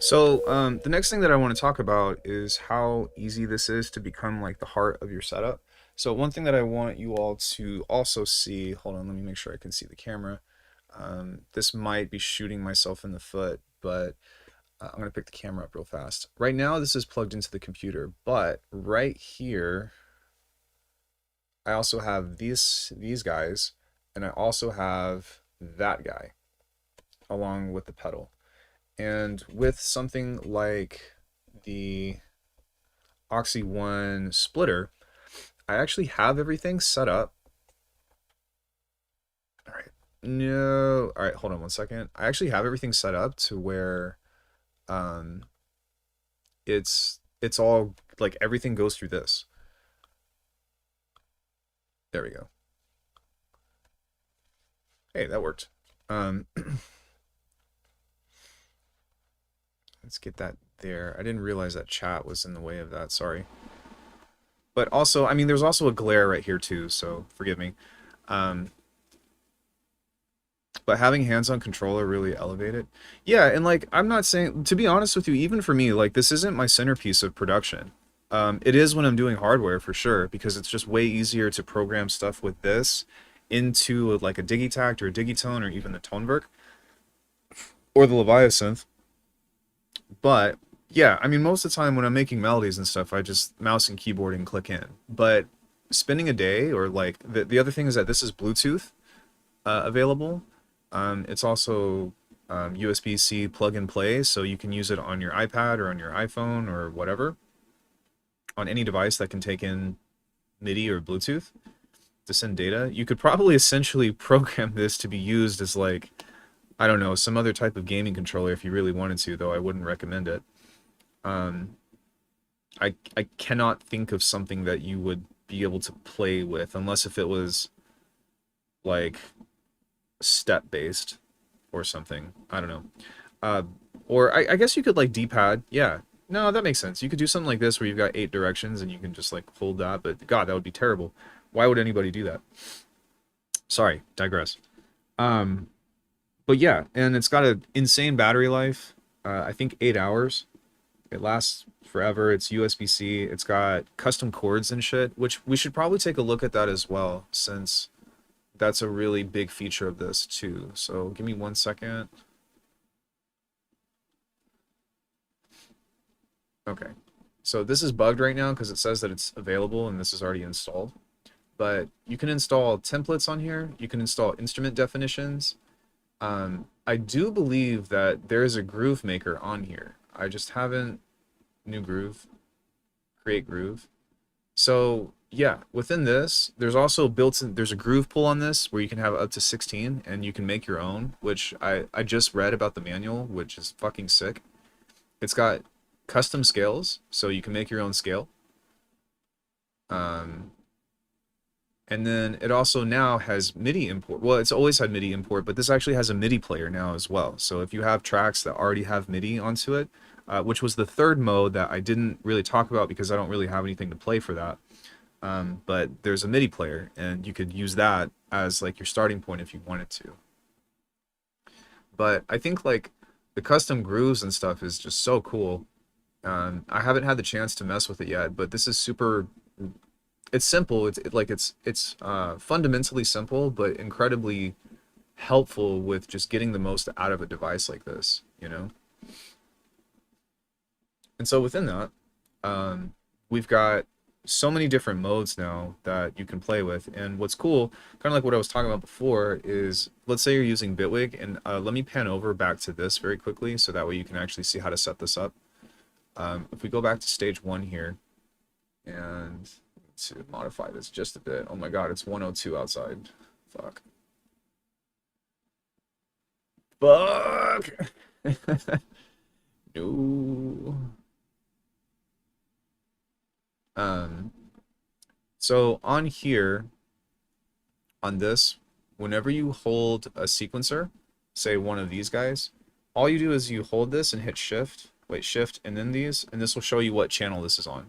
So the next thing that I want to talk about is how easy this is to become like the heart of your setup. So one thing that I want you all to also see, hold on, let me make sure I can see the camera. This might be shooting myself in the foot, but I'm going to pick the camera up real fast. Right now this is plugged into the computer, but right here I also have these guys, and I also have that guy along with the pedal. And with something like the Oxi One splitter, I actually have everything set up. All right. No. All right, hold on one second. I actually have everything set up to where um it's all like everything goes through this. There we go. Hey, that worked. Let's get that there. I didn't realize that chat was in the way of that. Sorry. But also, I mean, there's also a glare right here too, so forgive me. Um, but having hands-on controller really elevated. Yeah, and like, I'm not saying, to be honest with you, even for me, like, this isn't my centerpiece of production. It is when I'm doing hardware for sure, because it's just way easier to program stuff with this into like a Digitact or a Digitone or even the Tonewerk or the Leviasynth. But yeah, I mean, most of the time when I'm making melodies and stuff, I just mouse and keyboard and click in. But spending a day, or like the other thing is that this is Bluetooth available. It's also USB-C plug and play, so you can use it on your iPad or on your iPhone or whatever, on any device that can take in MIDI or Bluetooth to send data. You could probably essentially program this to be used as like, I don't know, some other type of gaming controller if you really wanted to, though I wouldn't recommend it. I cannot think of something that you would be able to play with, unless if it was like step based or something. I don't know. Or I guess you could like D-pad. Yeah. No, that makes sense. You could do something like this where you've got 8 directions and you can just like hold that, but God, that would be terrible. Why would anybody do that? Sorry, digress. But yeah, and it's got an insane battery life. I think 8 hours. It lasts forever. It's USB-C. It's got custom chords and shit, which we should probably take a look at that as well, since that's a really big feature of this too. So give me 1 second. Okay. So this is bugged right now because it says that it's available and this is already installed. But you can install templates on here. You can install instrument definitions. I do believe that there is a groove maker on here. I just haven't. New groove, create groove. So yeah, within this, there's also built-in, there's a groove pool on this where you can have up to 16 and you can make your own, which I just read about the manual, which is fucking sick. It's got custom scales, so you can make your own scale. And then it also now has MIDI import. Well, it's always had MIDI import, but this actually has a MIDI player now as well. So if you have tracks that already have MIDI onto it, which was the third mode that I didn't really talk about because I don't really have anything to play for that. But there's a MIDI player, and you could use that as like your starting point if you wanted to. But I think like the custom grooves and stuff is just so cool. I haven't had the chance to mess with it yet, but this is super. It's simple. It's fundamentally simple, but incredibly helpful with just getting the most out of a device like this, you know? And so within that, we've got so many different modes now that you can play with. And what's cool, kind of like what I was talking about before, is let's say you're using Bitwig, and let me pan over back to this very quickly so that way you can actually see how to set this up. If we go back to stage 1 here, and to modify this just a bit. Oh my god, it's 102 outside. Fuck. Fuck! No. Um, so on here, on this, whenever you hold a sequencer, say one of these guys, all you do is you hold this and hit shift, shift, and then these, and this will show you what channel this is on.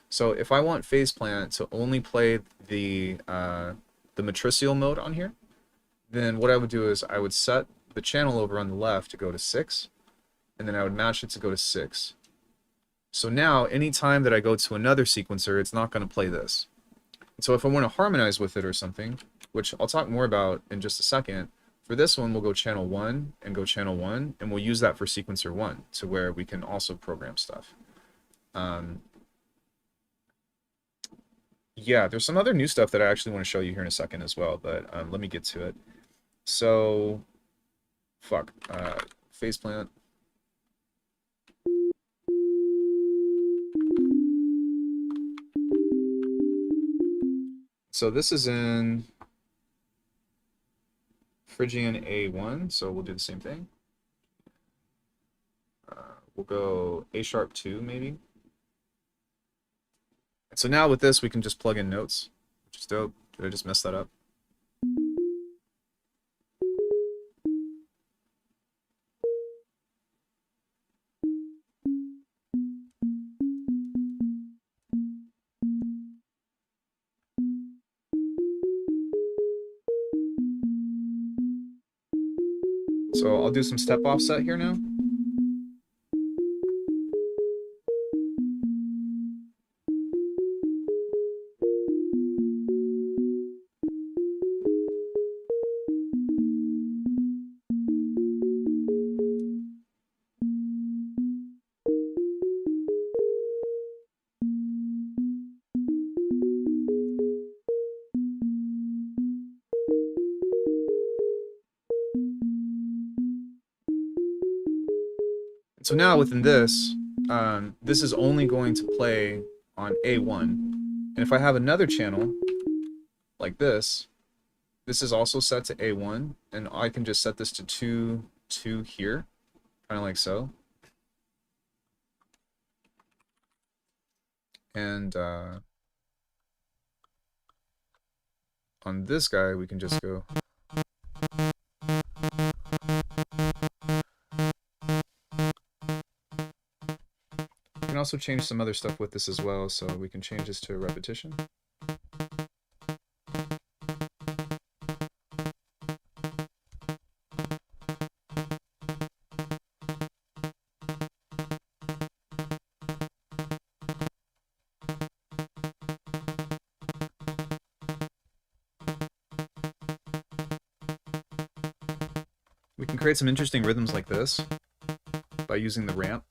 So if I want Phase Plant to only play the Matricial mode on here, then what I would do is I would set the channel over on the left to go to 6, and then I would match it to go to 6. So now, anytime that I go to another sequencer, it's not going to play this. And so if I want to harmonize with it or something, which I'll talk more about in just a second, for this one, we'll go channel 1 and go channel 1, and we'll use that for sequencer 1 to where we can also program stuff. Yeah, there's some other new stuff that I actually want to show you here in a second as well, but let me get to it. So, Phase Plant. So this is in Phrygian A1, so we'll do the same thing. We'll go A sharp 2 maybe. And so now with this, we can just plug in notes, which is dope. Did I just mess that up? So I'll do some step offset here now. So now within this, this is only going to play on A1. And if I have another channel, like this is also set to A1, and I can just set this to 2 here, kind of like so. And on this guy, we can just go. We can also change some other stuff with this as well, so we can change this to a repetition. We can create some interesting rhythms like this by using the ramp.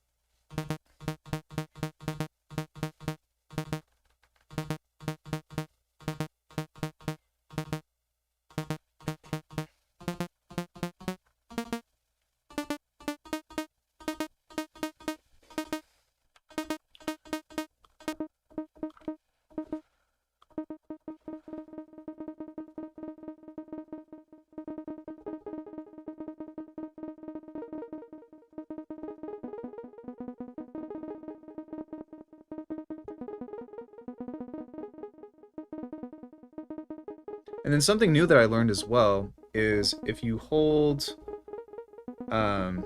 And then something new that I learned as well is if you hold your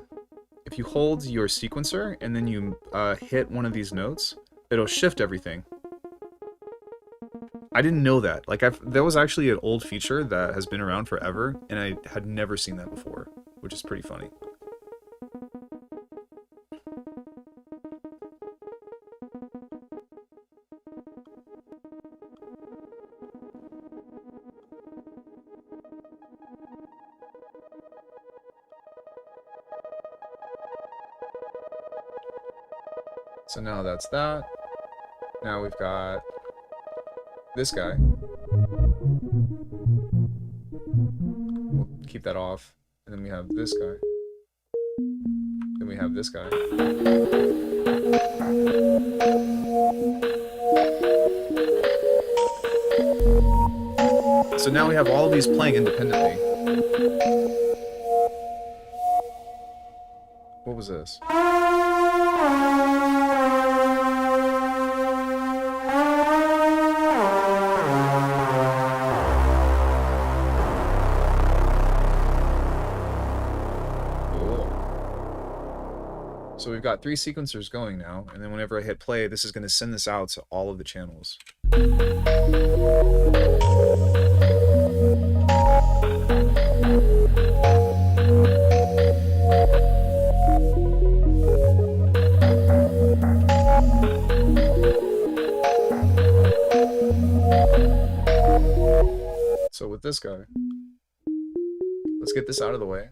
sequencer and then you hit one of these notes, it'll shift everything. I didn't know that. Like, that was actually an old feature that has been around forever, and I had never seen that before, which is pretty funny. So now that's that. Now we've got this guy. We'll keep that off. And then we have this guy. Then we have this guy. So now we have all of these playing independently. What was this? So we've got 3 sequencers going now, and then whenever I hit play, this is going to send this out to all of the channels. So with this guy, let's get this out of the way.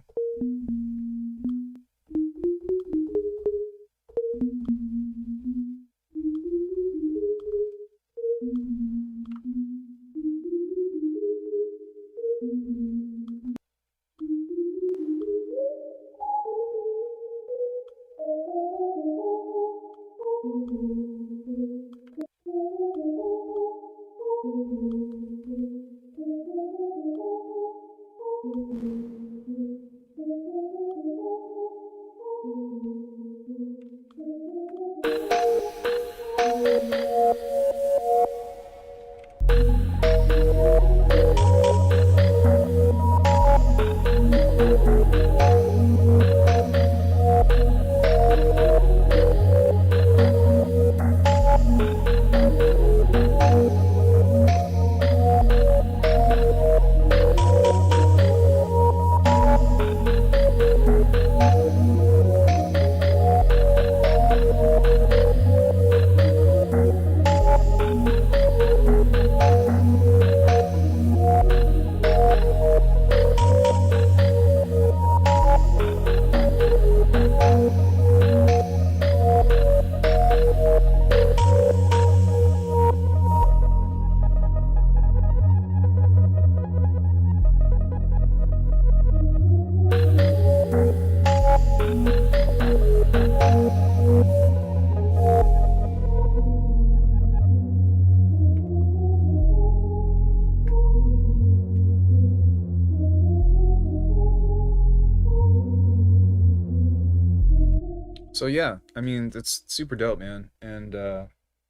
So yeah, I mean, it's super dope, man. And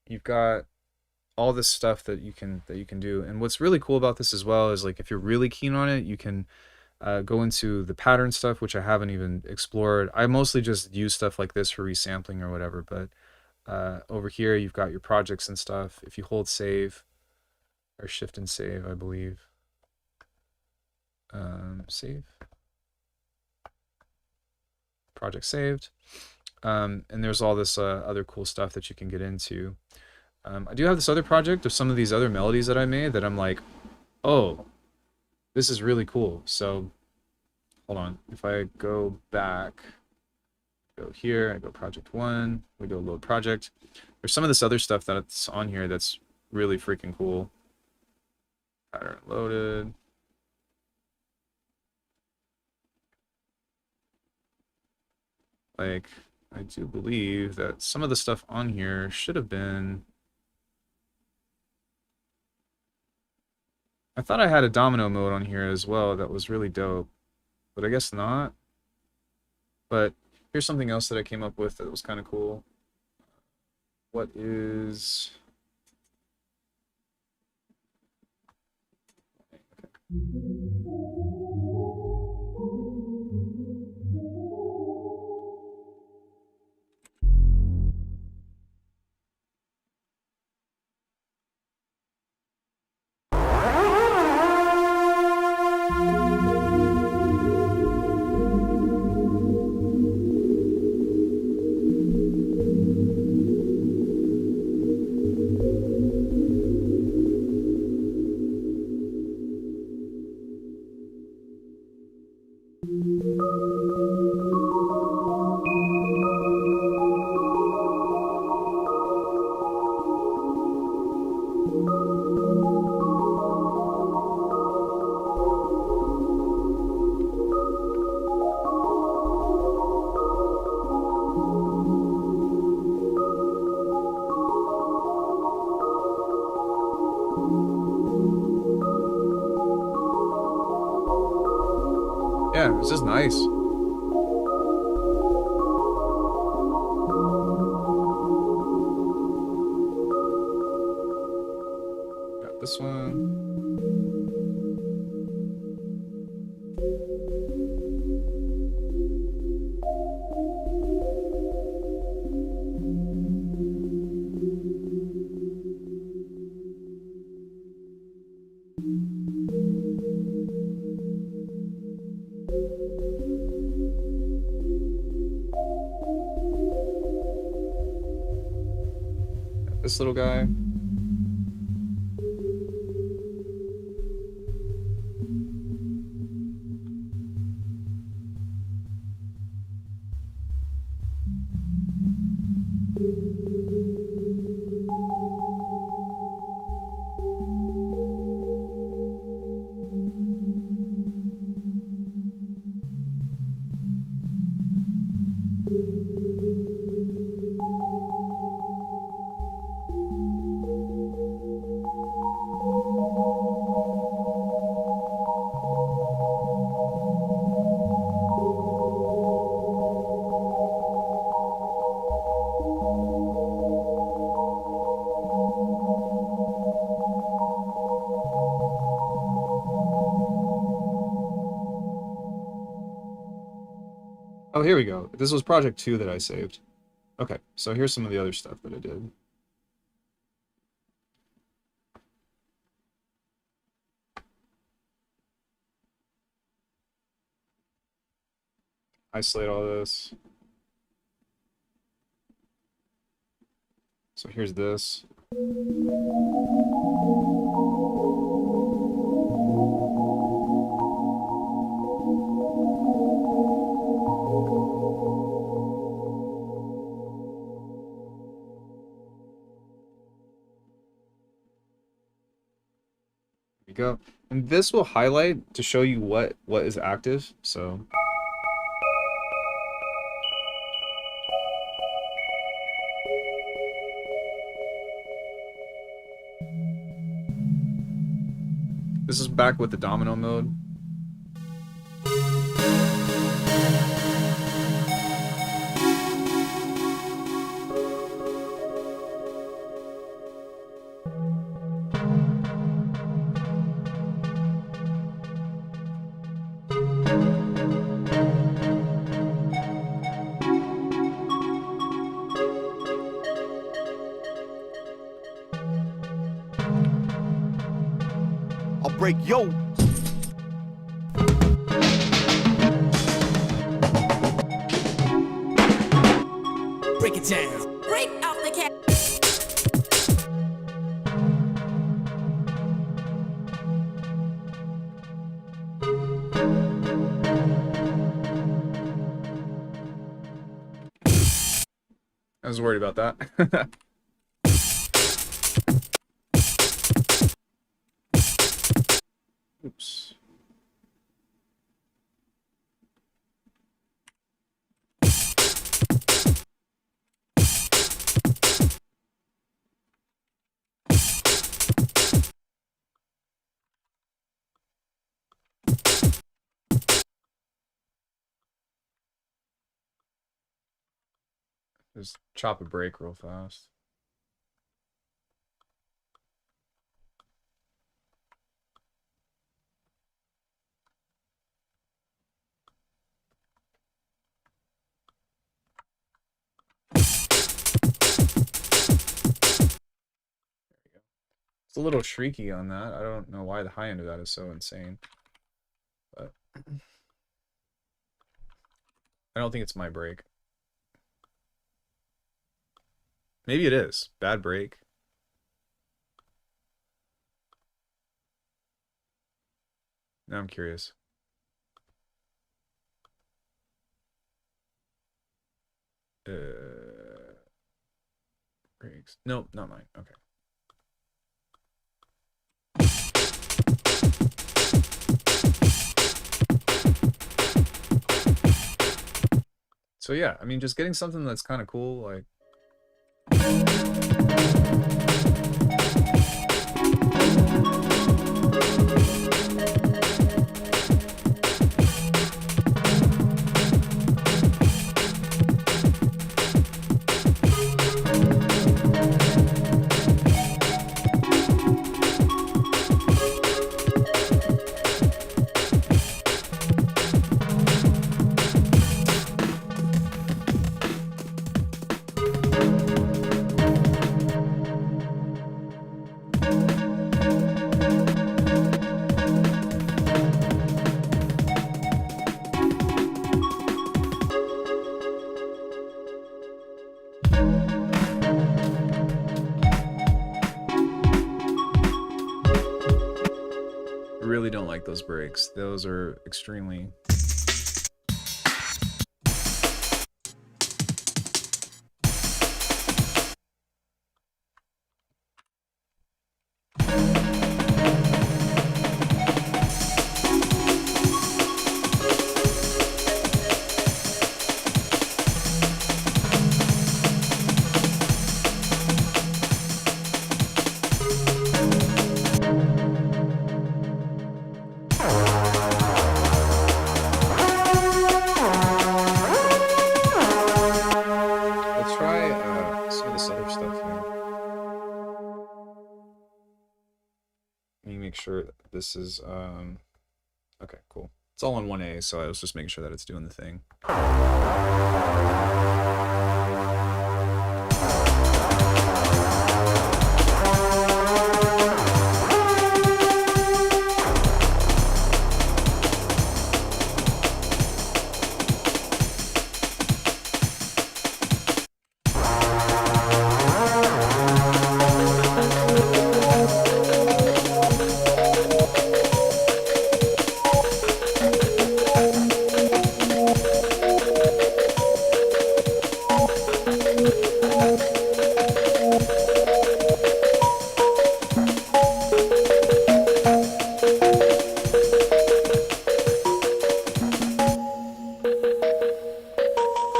you've got all this stuff that you can do. And what's really cool about this as well is, like, if you're really keen on it, you can go into the pattern stuff, which I haven't even explored. I mostly just use stuff like this for resampling or whatever, but over here you've got your projects and stuff. If you hold save, or shift and save, I believe. Save. Project saved. And there's all this other cool stuff that you can get into. I do have this other project of some of these other melodies that I made that I'm like, oh, this is really cool. So hold on. If I go back, go here, I go project 1, we go load project. There's some of this other stuff that's on here that's really freaking cool. Pattern loaded. Like, I do believe that some of the stuff on here should have been... I thought I had a domino mode on here as well that was really dope, but I guess not. But here's something else that I came up with that was kind of cool. What is... Yeah, it's just nice. Got this one. Got this little guy. Oh, here we go. This was project 2 that I saved. Okay, so here's some of the other stuff that I did. Isolate all this. So here's this. There we go. And this will highlight to show you what is active. So this is back with the domino mode. I'll break yo. Break it down. Break off the cat. I was worried about that. Oops. Just chop a break real fast. It's a little shrieky on that. I don't know why the high end of that is so insane. But I don't think it's my break. Maybe it is. Bad break. Now I'm curious. Breaks. Nope, not mine. Okay. So yeah, I mean, just getting something that's kind of cool, like. don't like those breaks. Those are extremely... Let's try some of this other stuff here. Let me make sure that this is okay, cool. It's all on 1A, so I was just making sure that it's doing the thing.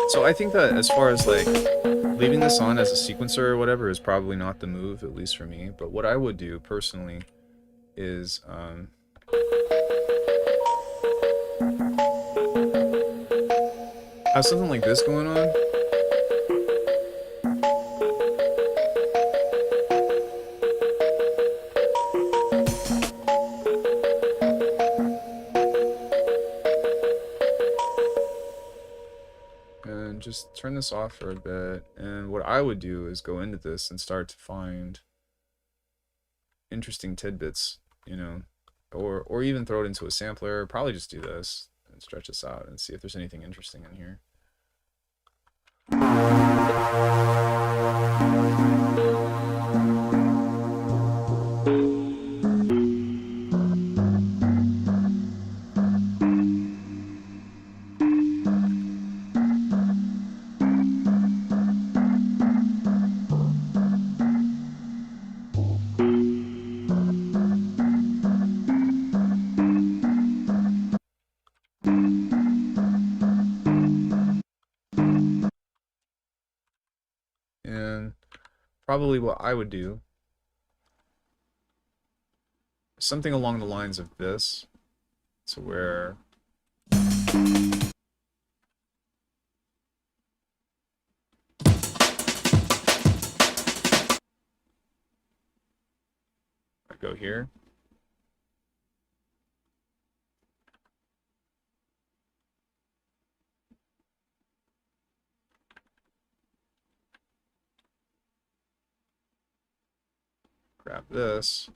So I think that as far as like leaving this on as a sequencer or whatever is probably not the move, at least for me. But what I would do personally is have something like this going on. And just turn this off for a bit. And what I would do is go into this and start to find interesting tidbits, you know, or even throw it into a sampler. Probably just do this and stretch this out and see if there's anything interesting in here. And probably what I would do is something along the lines of this, to where I go here. Grab this.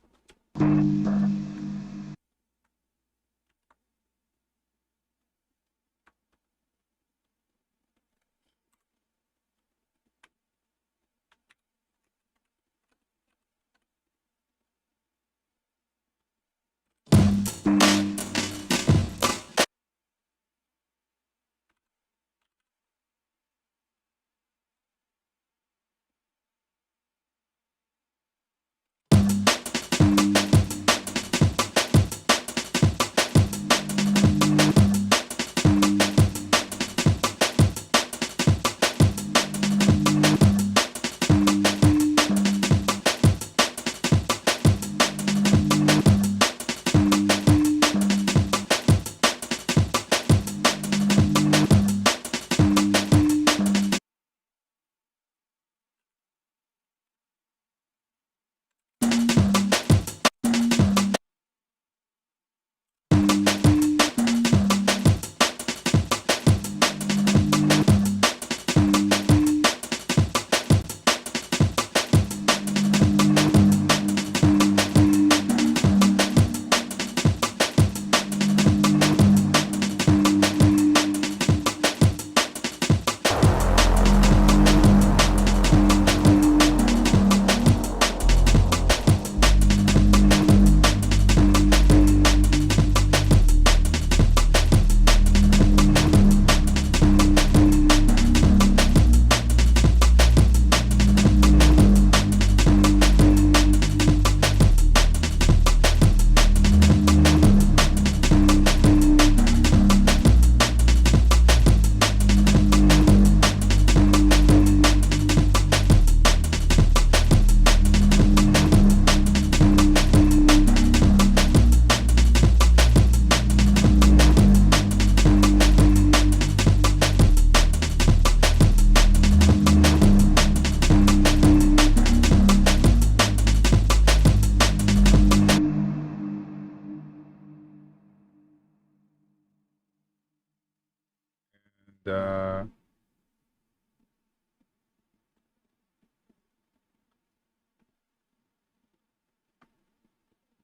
Uh,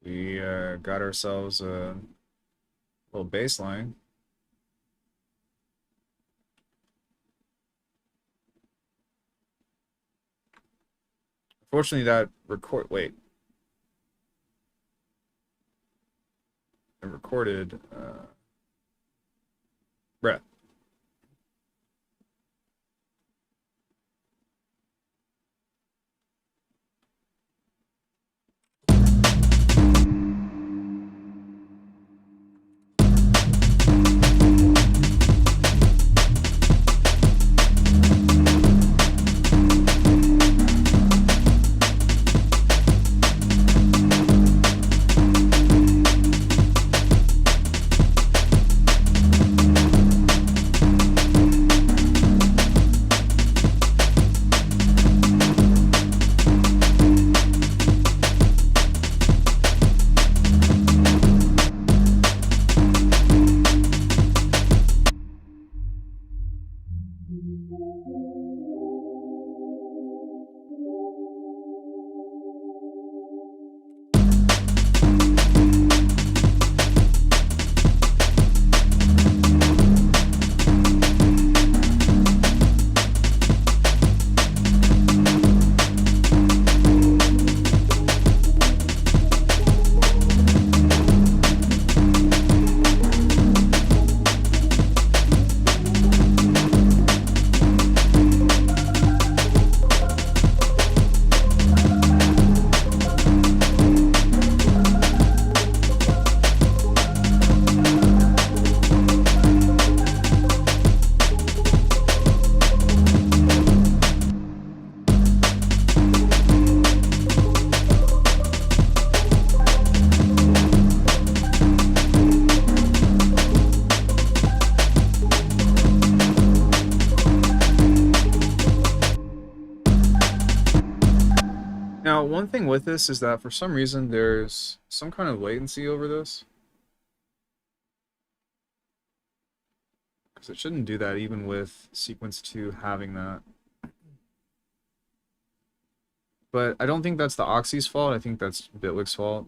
we got ourselves a little bass line. Fortunately, that record. Wait, it recorded. Bruh. Now, one thing with this is that for some reason there's some kind of latency over this. Because it shouldn't do that even with sequence 2 having that. But I don't think that's the Oxi's fault, I think that's Bitwig's fault.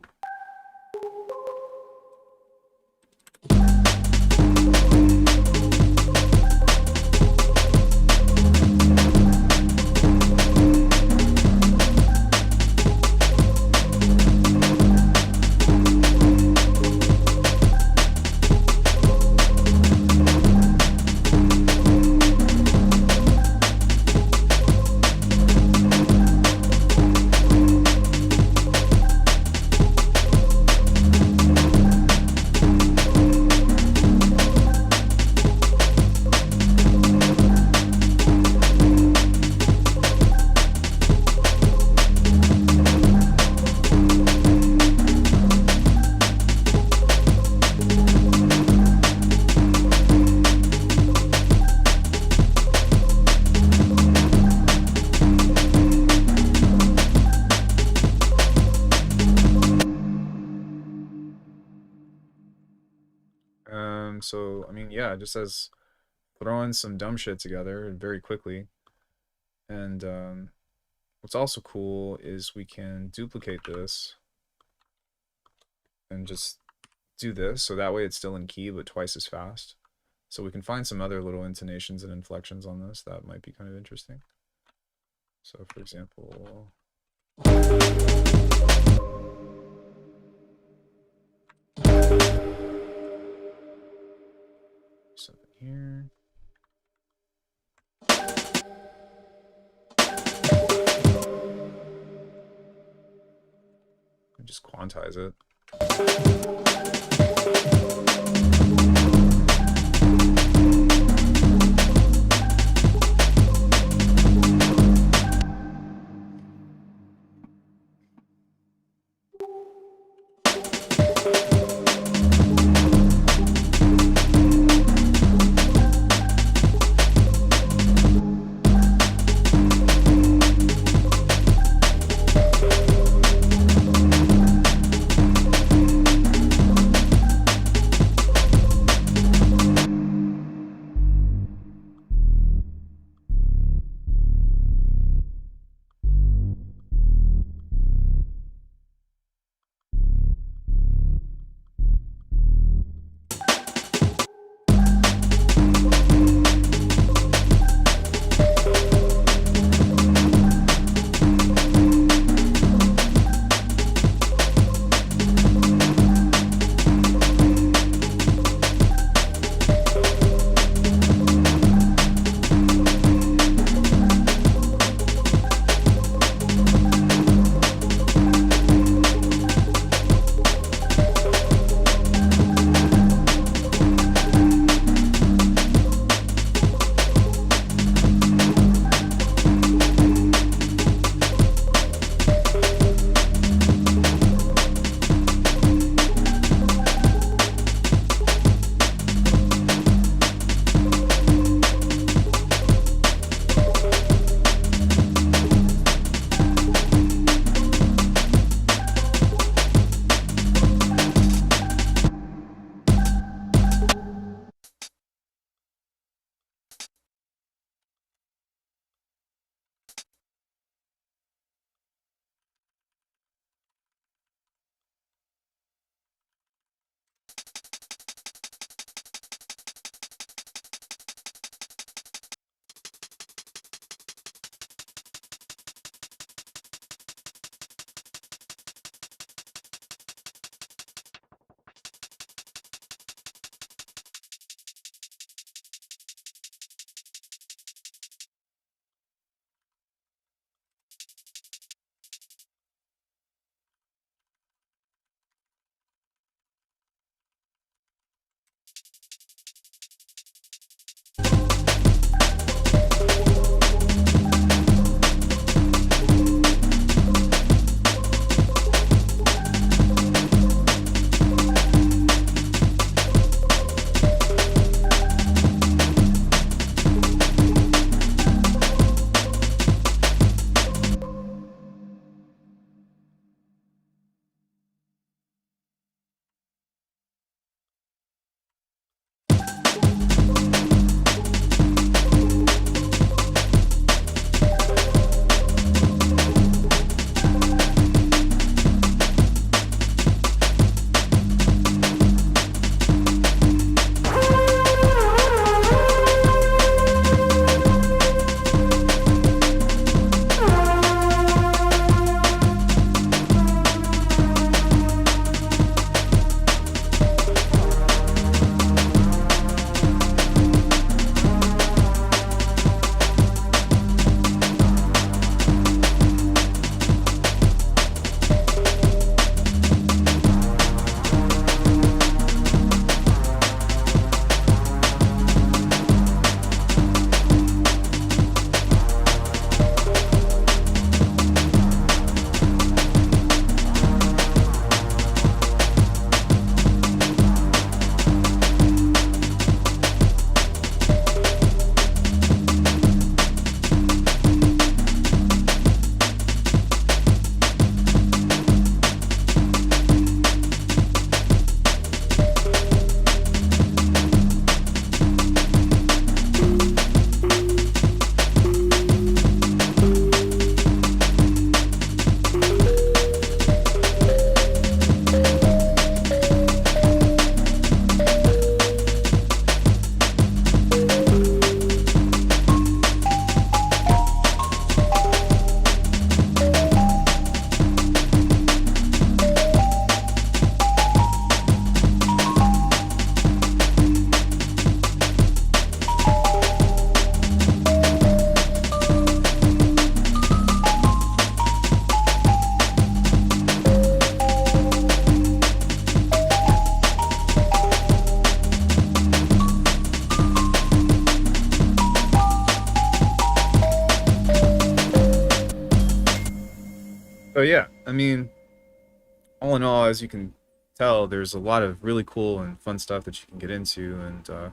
So, I mean, yeah, just as throwing some dumb shit together very quickly. And what's also cool is we can duplicate this and just do this, so that way it's still in key but twice as fast. So we can find some other little intonations and inflections on this that might be kind of interesting. So, for example... something here. And just quantize it. So yeah, I mean, all in all, as you can tell, there's a lot of really cool and fun stuff that you can get into, and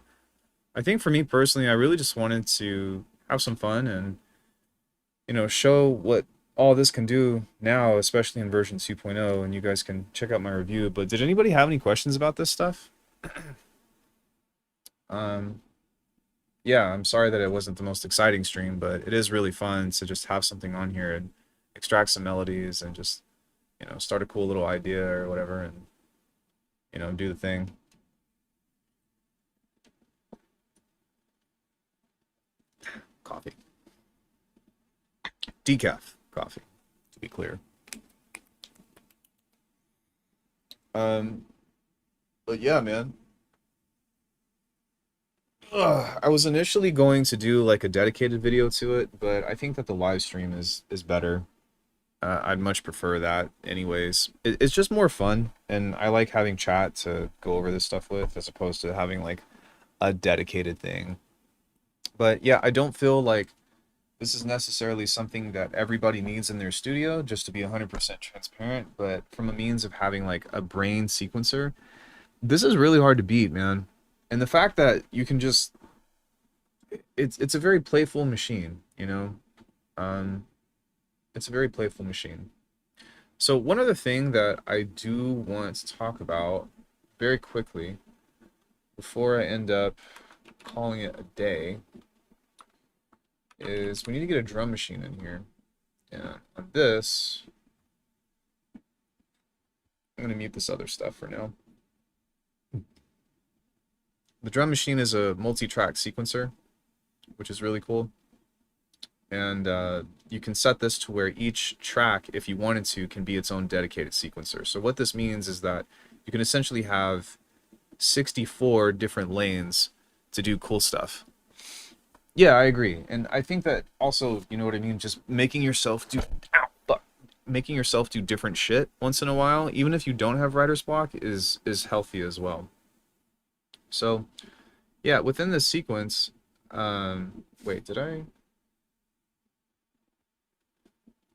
I think for me personally, I really just wanted to have some fun and show what all this can do now, especially in version 2.0, and you guys can check out my review. But did anybody have any questions about this stuff? Um, yeah, I'm sorry that it wasn't the most exciting stream, but it is really fun to just have something on here and extract some melodies and just, start a cool little idea or whatever and, do the thing. Coffee. Decaf coffee, to be clear. Um, but yeah, man. I was initially going to do like a dedicated video to it, but I think that the live stream is better. I'd much prefer that anyways. It's just more fun, and I like having chat to go over this stuff with as opposed to having like a dedicated thing. But yeah, I don't feel like this is necessarily something that everybody needs in their studio, just to be 100% transparent, but from a means of having like a brain sequencer, this is really hard to beat, man. And the fact that you can just it's a very playful machine, you know? Um, it's a very playful machine. So one other thing that I do want to talk about very quickly before I end up calling it a day is we need to get a drum machine in here. And on this, I'm going to mute this other stuff for now. The drum machine is a multi-track sequencer, which is really cool. And you can set this to where each track, if you wanted to, can be its own dedicated sequencer. So what this means is that you can essentially have 64 different lanes to do cool stuff. Yeah, I agree. And I think that also, you know what I mean, just making yourself do making yourself do different shit once in a while, even if you don't have writer's block, is healthy as well. So, yeah, within this sequence, wait, did I?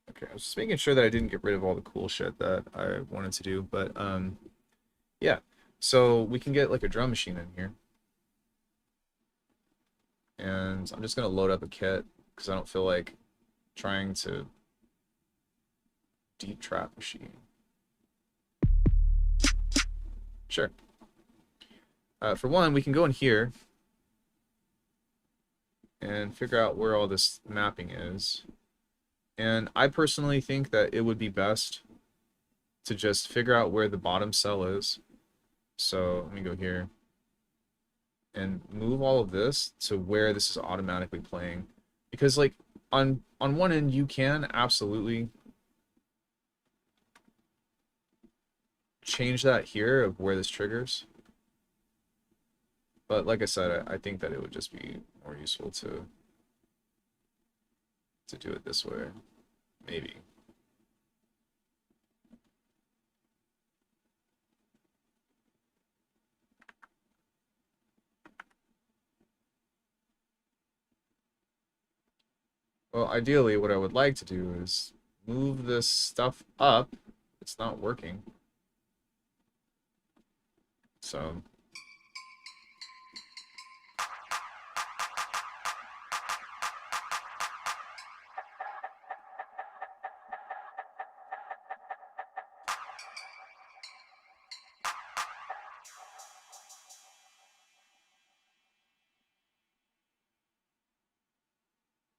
Okay, I was just making sure that I didn't get rid of all the cool shit that I wanted to do, but yeah. So we can get like a drum machine in here. And I'm just gonna load up a kit because I don't feel like trying to deep trap machine. Sure. For one, we can go in here and figure out where all this mapping is. And I personally think that it would be best to just figure out where the bottom cell is. So let me go here and move all of this to where this is automatically playing. Because like on one end you can absolutely change that here of where this triggers. But like I said, I think that it would just be more useful to do it this way. Maybe. Well, ideally, what I would like to do is move this stuff up. It's not working. So,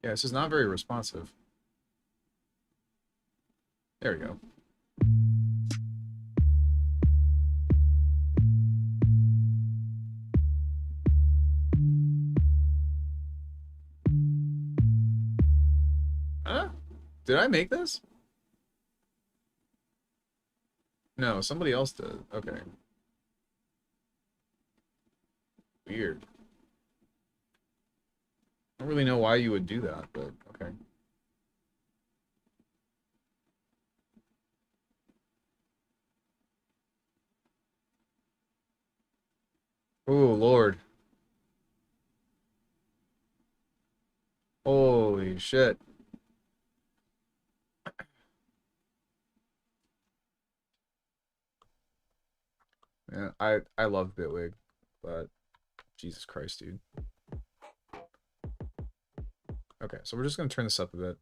yeah, this is not very responsive. There we go. Huh? Did I make this? No, somebody else did. Okay. Weird. I don't really know why you would do that, but okay. Oh, Lord. Holy shit. Yeah, I love Bitwig, but Jesus Christ, dude. Okay, so we're just gonna turn this up a bit.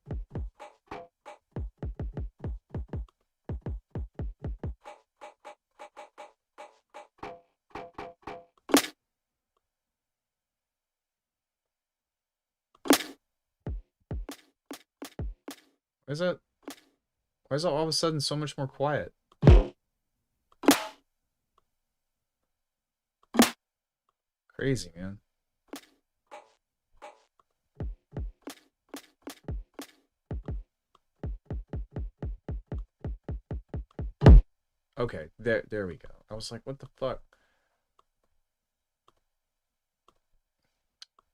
Why is that? Why is it all of a sudden so much more quiet? Crazy, man. Okay, there we go. I was like, what the fuck?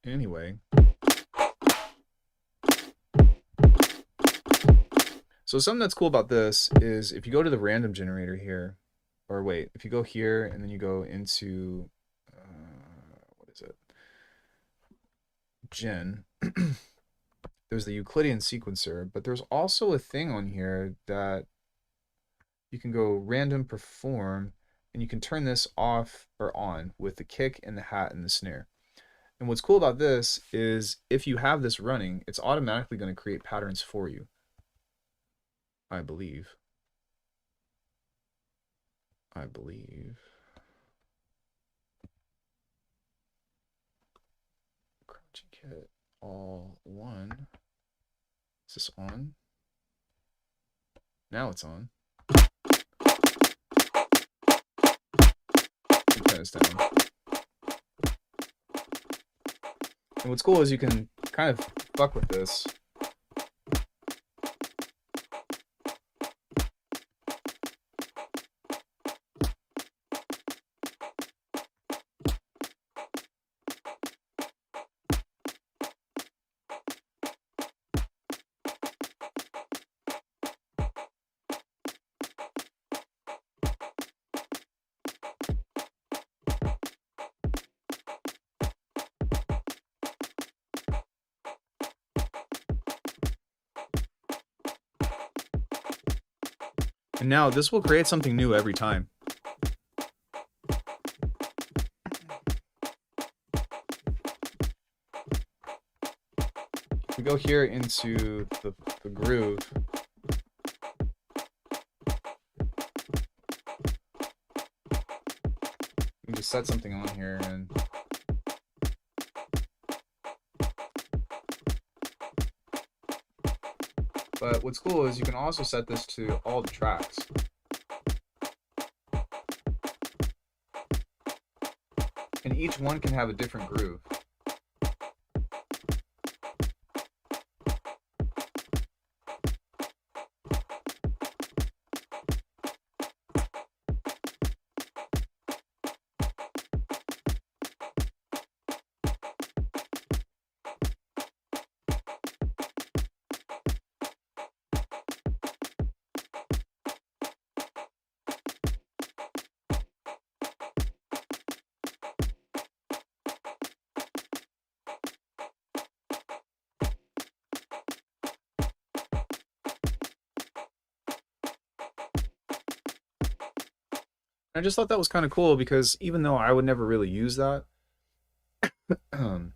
Anyway. So something that's cool about this is if you go to the random generator here, or wait, if you go here and then you go into, what is it? Gen. There's the Euclidean sequencer, but there's also a thing on here that you can go random perform and you can turn this off or on with the kick and the hat and the snare. And what's cool about this is if you have this running, it's automatically going to create patterns for you. I believe. Crouching kit all one. Is this on? Now it's on. Turn this down. And what's cool is you can kind of fuck with this. And now this will create something new every time. If we go here into the groove, you can just set something on here and but what's cool is you can also set this to all the tracks. And each one can have a different groove. I just thought that was kind of cool because even though I would never really use that, when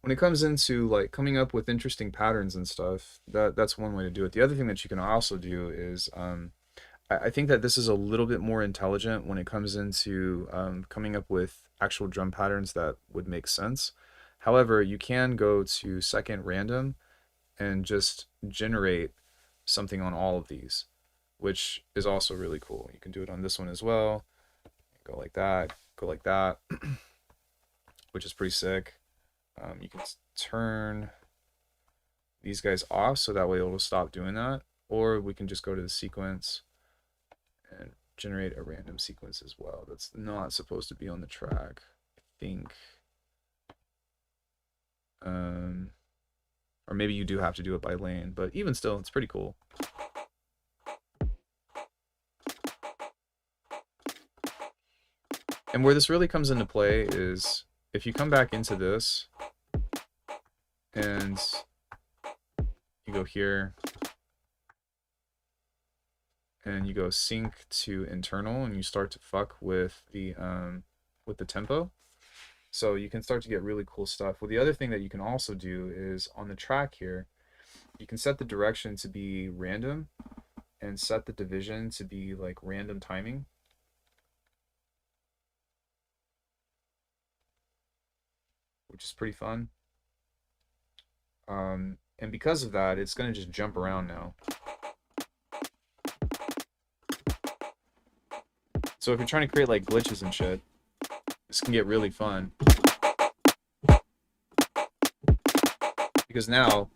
it comes into like coming up with interesting patterns and stuff, that's one way to do it. The other thing that you can also do is I think that this is a little bit more intelligent when it comes into coming up with actual drum patterns that would make sense. However, you can go to second random and just generate something on all of these, which is also really cool. You can do it on this one as well. Go like that, which is pretty sick. You can turn these guys off so that way it'll stop doing that. Or we can just go to the sequence and generate a random sequence as well. That's not supposed to be on the track, I think. Or maybe you do have to do it by lane, but even still, it's pretty cool. And where this really comes into play is if you come back into this and you go here and you go sync to internal, and you start to fuck with the tempo. So you can start to get really cool stuff. Well, the other thing that you can also do is on the track here, you can set the direction to be random and set the division to be like random timing. Which is pretty fun. And because of that, it's going to just jump around now. So if you're trying to create like glitches and shit, this can get really fun. Because now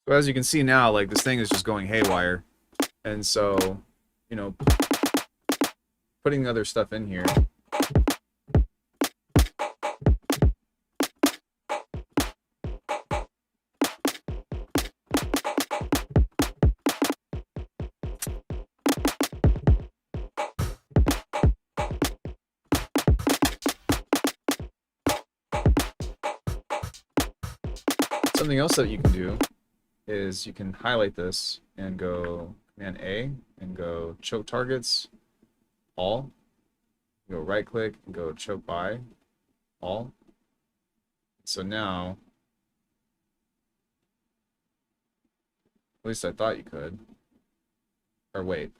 so as you can see now, like this thing is just going haywire. And so, you know, putting other stuff in here. Something else that you can do is you can highlight this and go Command A and go choke targets, all. Go right click and go choke by, all. So now, at least I thought you could. Or wait.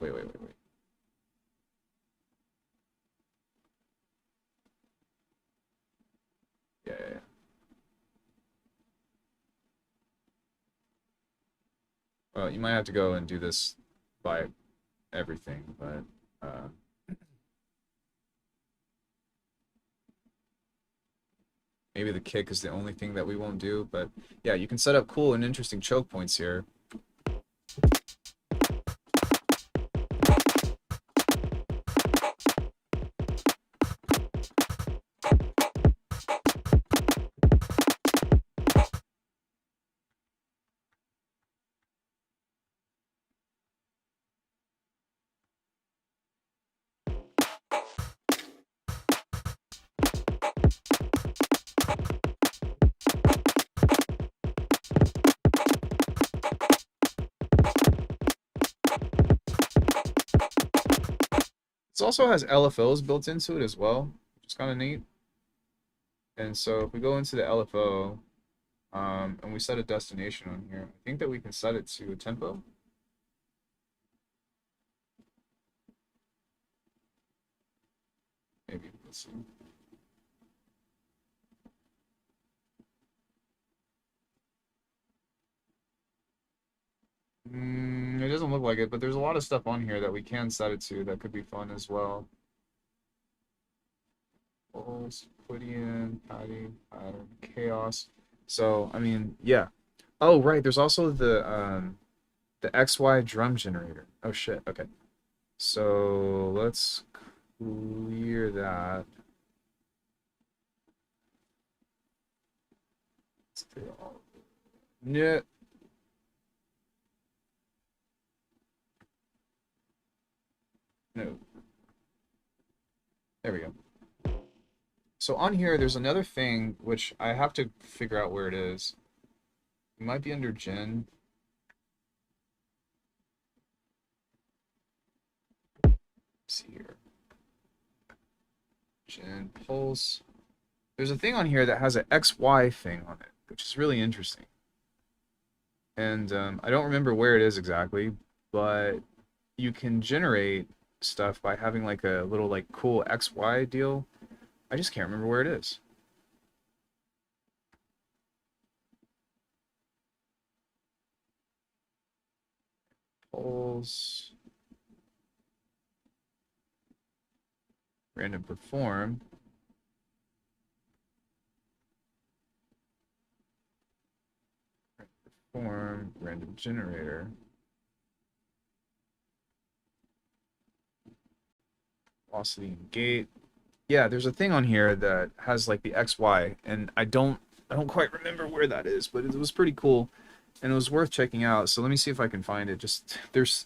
Yeah. Well, you might have to go and do this by everything, but maybe the kick is the only thing that we won't do. But yeah, you can set up cool and interesting choke points here. This also has LFOs built into it as well, which is kind of neat. And so if we go into the LFO, and we set a destination on here, I think that we can set it to a tempo. Maybe, let's see. It doesn't look like it, but there's a lot of stuff on here that we can set it to that could be fun as well. Pulse, Quidian, padding, pattern, chaos. So, I mean, yeah. Oh, right, there's also the XY drum generator. Oh shit, okay. So let's clear that. Let's do all yeah. No. There we go. So on here, there's another thing which I have to figure out where it is. It might be under Gen. Let's see here. Gen Pulse. There's a thing on here that has an XY thing on it, which is really interesting. And I don't remember where it is exactly, but you can generate stuff by having like a little like cool XY deal. I just can't remember where it is. Pulse, random perform. Perform, random generator. Velocity and gate. Yeah, there's a thing on here that has like the XY, and I don't quite remember where that is, but it was pretty cool, and it was worth checking out. So let me see if I can find it. Just there's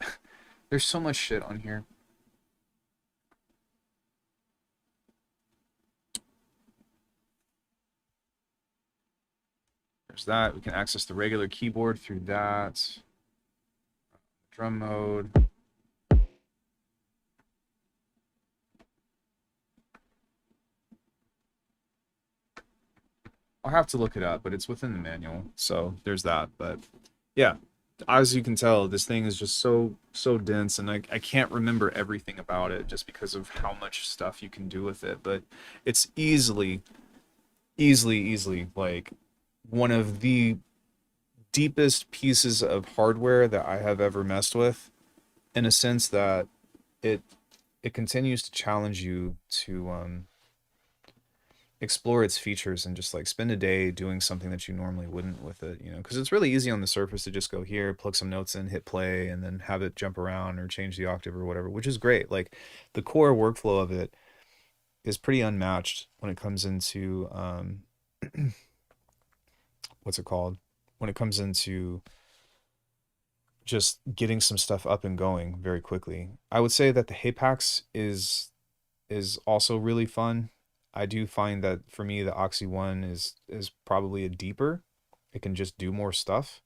so much shit on here. There's that. We can access the regular keyboard through that. Drum mode. I'll have to look it up, but it's within the manual. So there's that. But yeah, as you can tell, this thing is just so dense, and I can't remember everything about it just because of how much stuff you can do with it. But it's easily like one of the deepest pieces of hardware that I have ever messed with, in a sense that it it continues to challenge you to explore its features and just like spend a day doing something that you normally wouldn't with it, you know, because it's really easy on the surface to just go here, plug some notes in, hit play, and then have it jump around or change the octave or whatever, which is great. Like the core workflow of it is pretty unmatched when it comes into what's it called? When it comes into just getting some stuff up and going very quickly. I would say that the Hapax is also really fun. I do find that for me the Oxi One is probably a deeper. It can just do more stuff.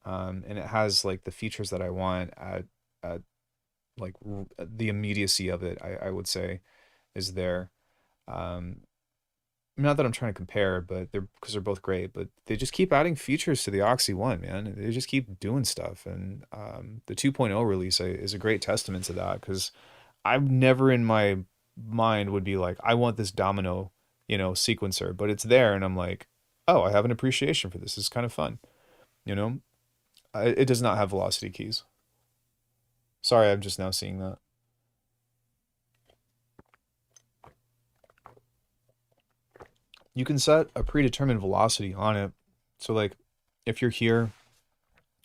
And it has like the features that I want at like the immediacy of it, I would say is there. Um, Not that I'm trying to compare, but they're because they're both great, but they just keep adding features to the Oxy One, man. They just keep doing stuff, and the 2.0 release is a great testament to that because I've never in my mind would be like, I want this Domino, sequencer, but it's there, and I'm like, oh, I have an appreciation for this. It's kind of fun, you know. It does not have velocity keys. Sorry, I'm just now seeing that. You can set a predetermined velocity on it. So like, if you're here,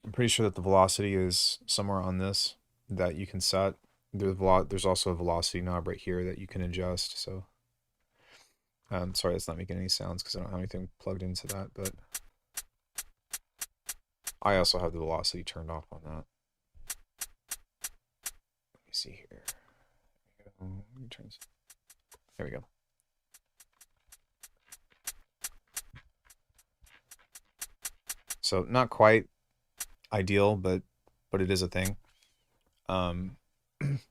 I'm pretty sure that the velocity is somewhere on this that you can set. There's also a velocity knob right here that you can adjust. So, sorry, that's not making any sounds because I don't have anything plugged into that. But I also have the velocity turned off on that. Let me see here. There we go. So not quite ideal, but it is a thing. Um,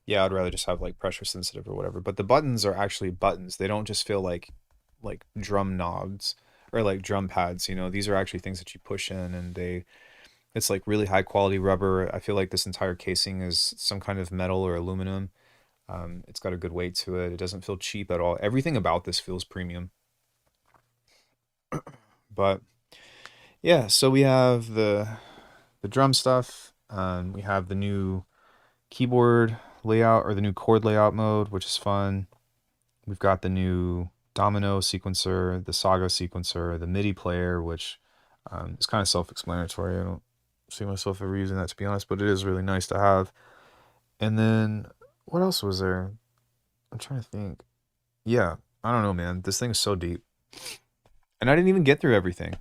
yeah, I'd rather just have like pressure sensitive or whatever. But the buttons are actually buttons. They don't just feel like drum knobs or like drum pads. These are actually things that you push in, and it's like really high quality rubber. I feel like this entire casing is some kind of metal or aluminum. It's got a good weight to it. It doesn't feel cheap at all. Everything about this feels premium. But yeah, so we have the drum stuff. We have the new keyboard layout or the new chord layout mode, which is fun. We've got the new Domino sequencer, the Saga sequencer, the MIDI player, which is kind of self-explanatory. I don't see myself ever using that, to be honest, but it is really nice to have. And then what else was there? I'm trying to think. Yeah, I don't know, man. This thing is so deep, and I didn't even get through everything.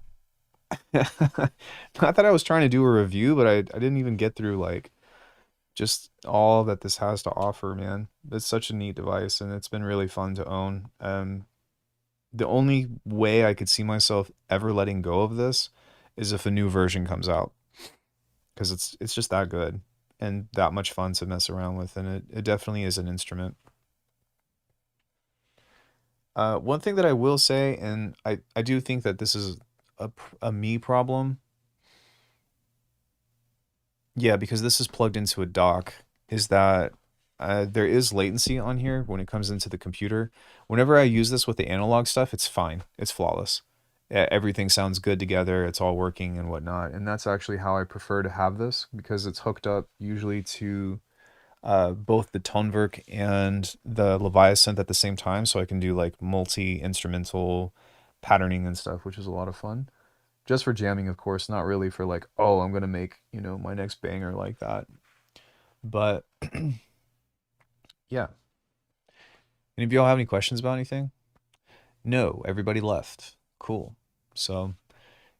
Not that I was trying to do a review, but I didn't even get through like just all that this has to offer, man. It's such a neat device, and it's been really fun to own. The only way I could see myself ever letting go of this is if a new version comes out, because it's just that good and that much fun to mess around with, and it definitely is an instrument. One thing that I will say, and I do think that this is a me problem. Yeah, because this is plugged into a dock. is that there is latency on here when it comes into the computer. Whenever I use this with the analog stuff, it's fine. It's flawless. Everything sounds good together. It's all working and whatnot. And that's actually how I prefer to have this because it's hooked up usually to both the Tonewerk and the Leviathan at the same time. So I can do like multi-instrumental patterning and stuff, which is a lot of fun. Just for jamming, of course, not really for like, oh, I'm gonna make, my next banger like that. But yeah. Any of y'all have any questions about anything? No, everybody left. Cool. So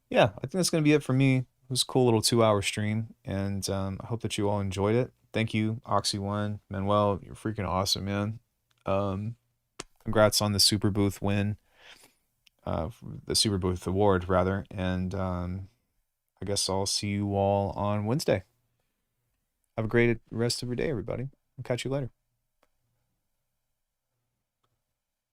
yeah, I think that's gonna be it for me. It was a cool little 2-hour stream, and I hope that you all enjoyed it. Thank you, Oxi One, Manuel. You're freaking awesome, man. Um, Congrats on the Super Booth win, the Super Booth award rather, and I guess I'll see you all on Wednesday. Have a great rest of your day, everybody. I'll catch you later.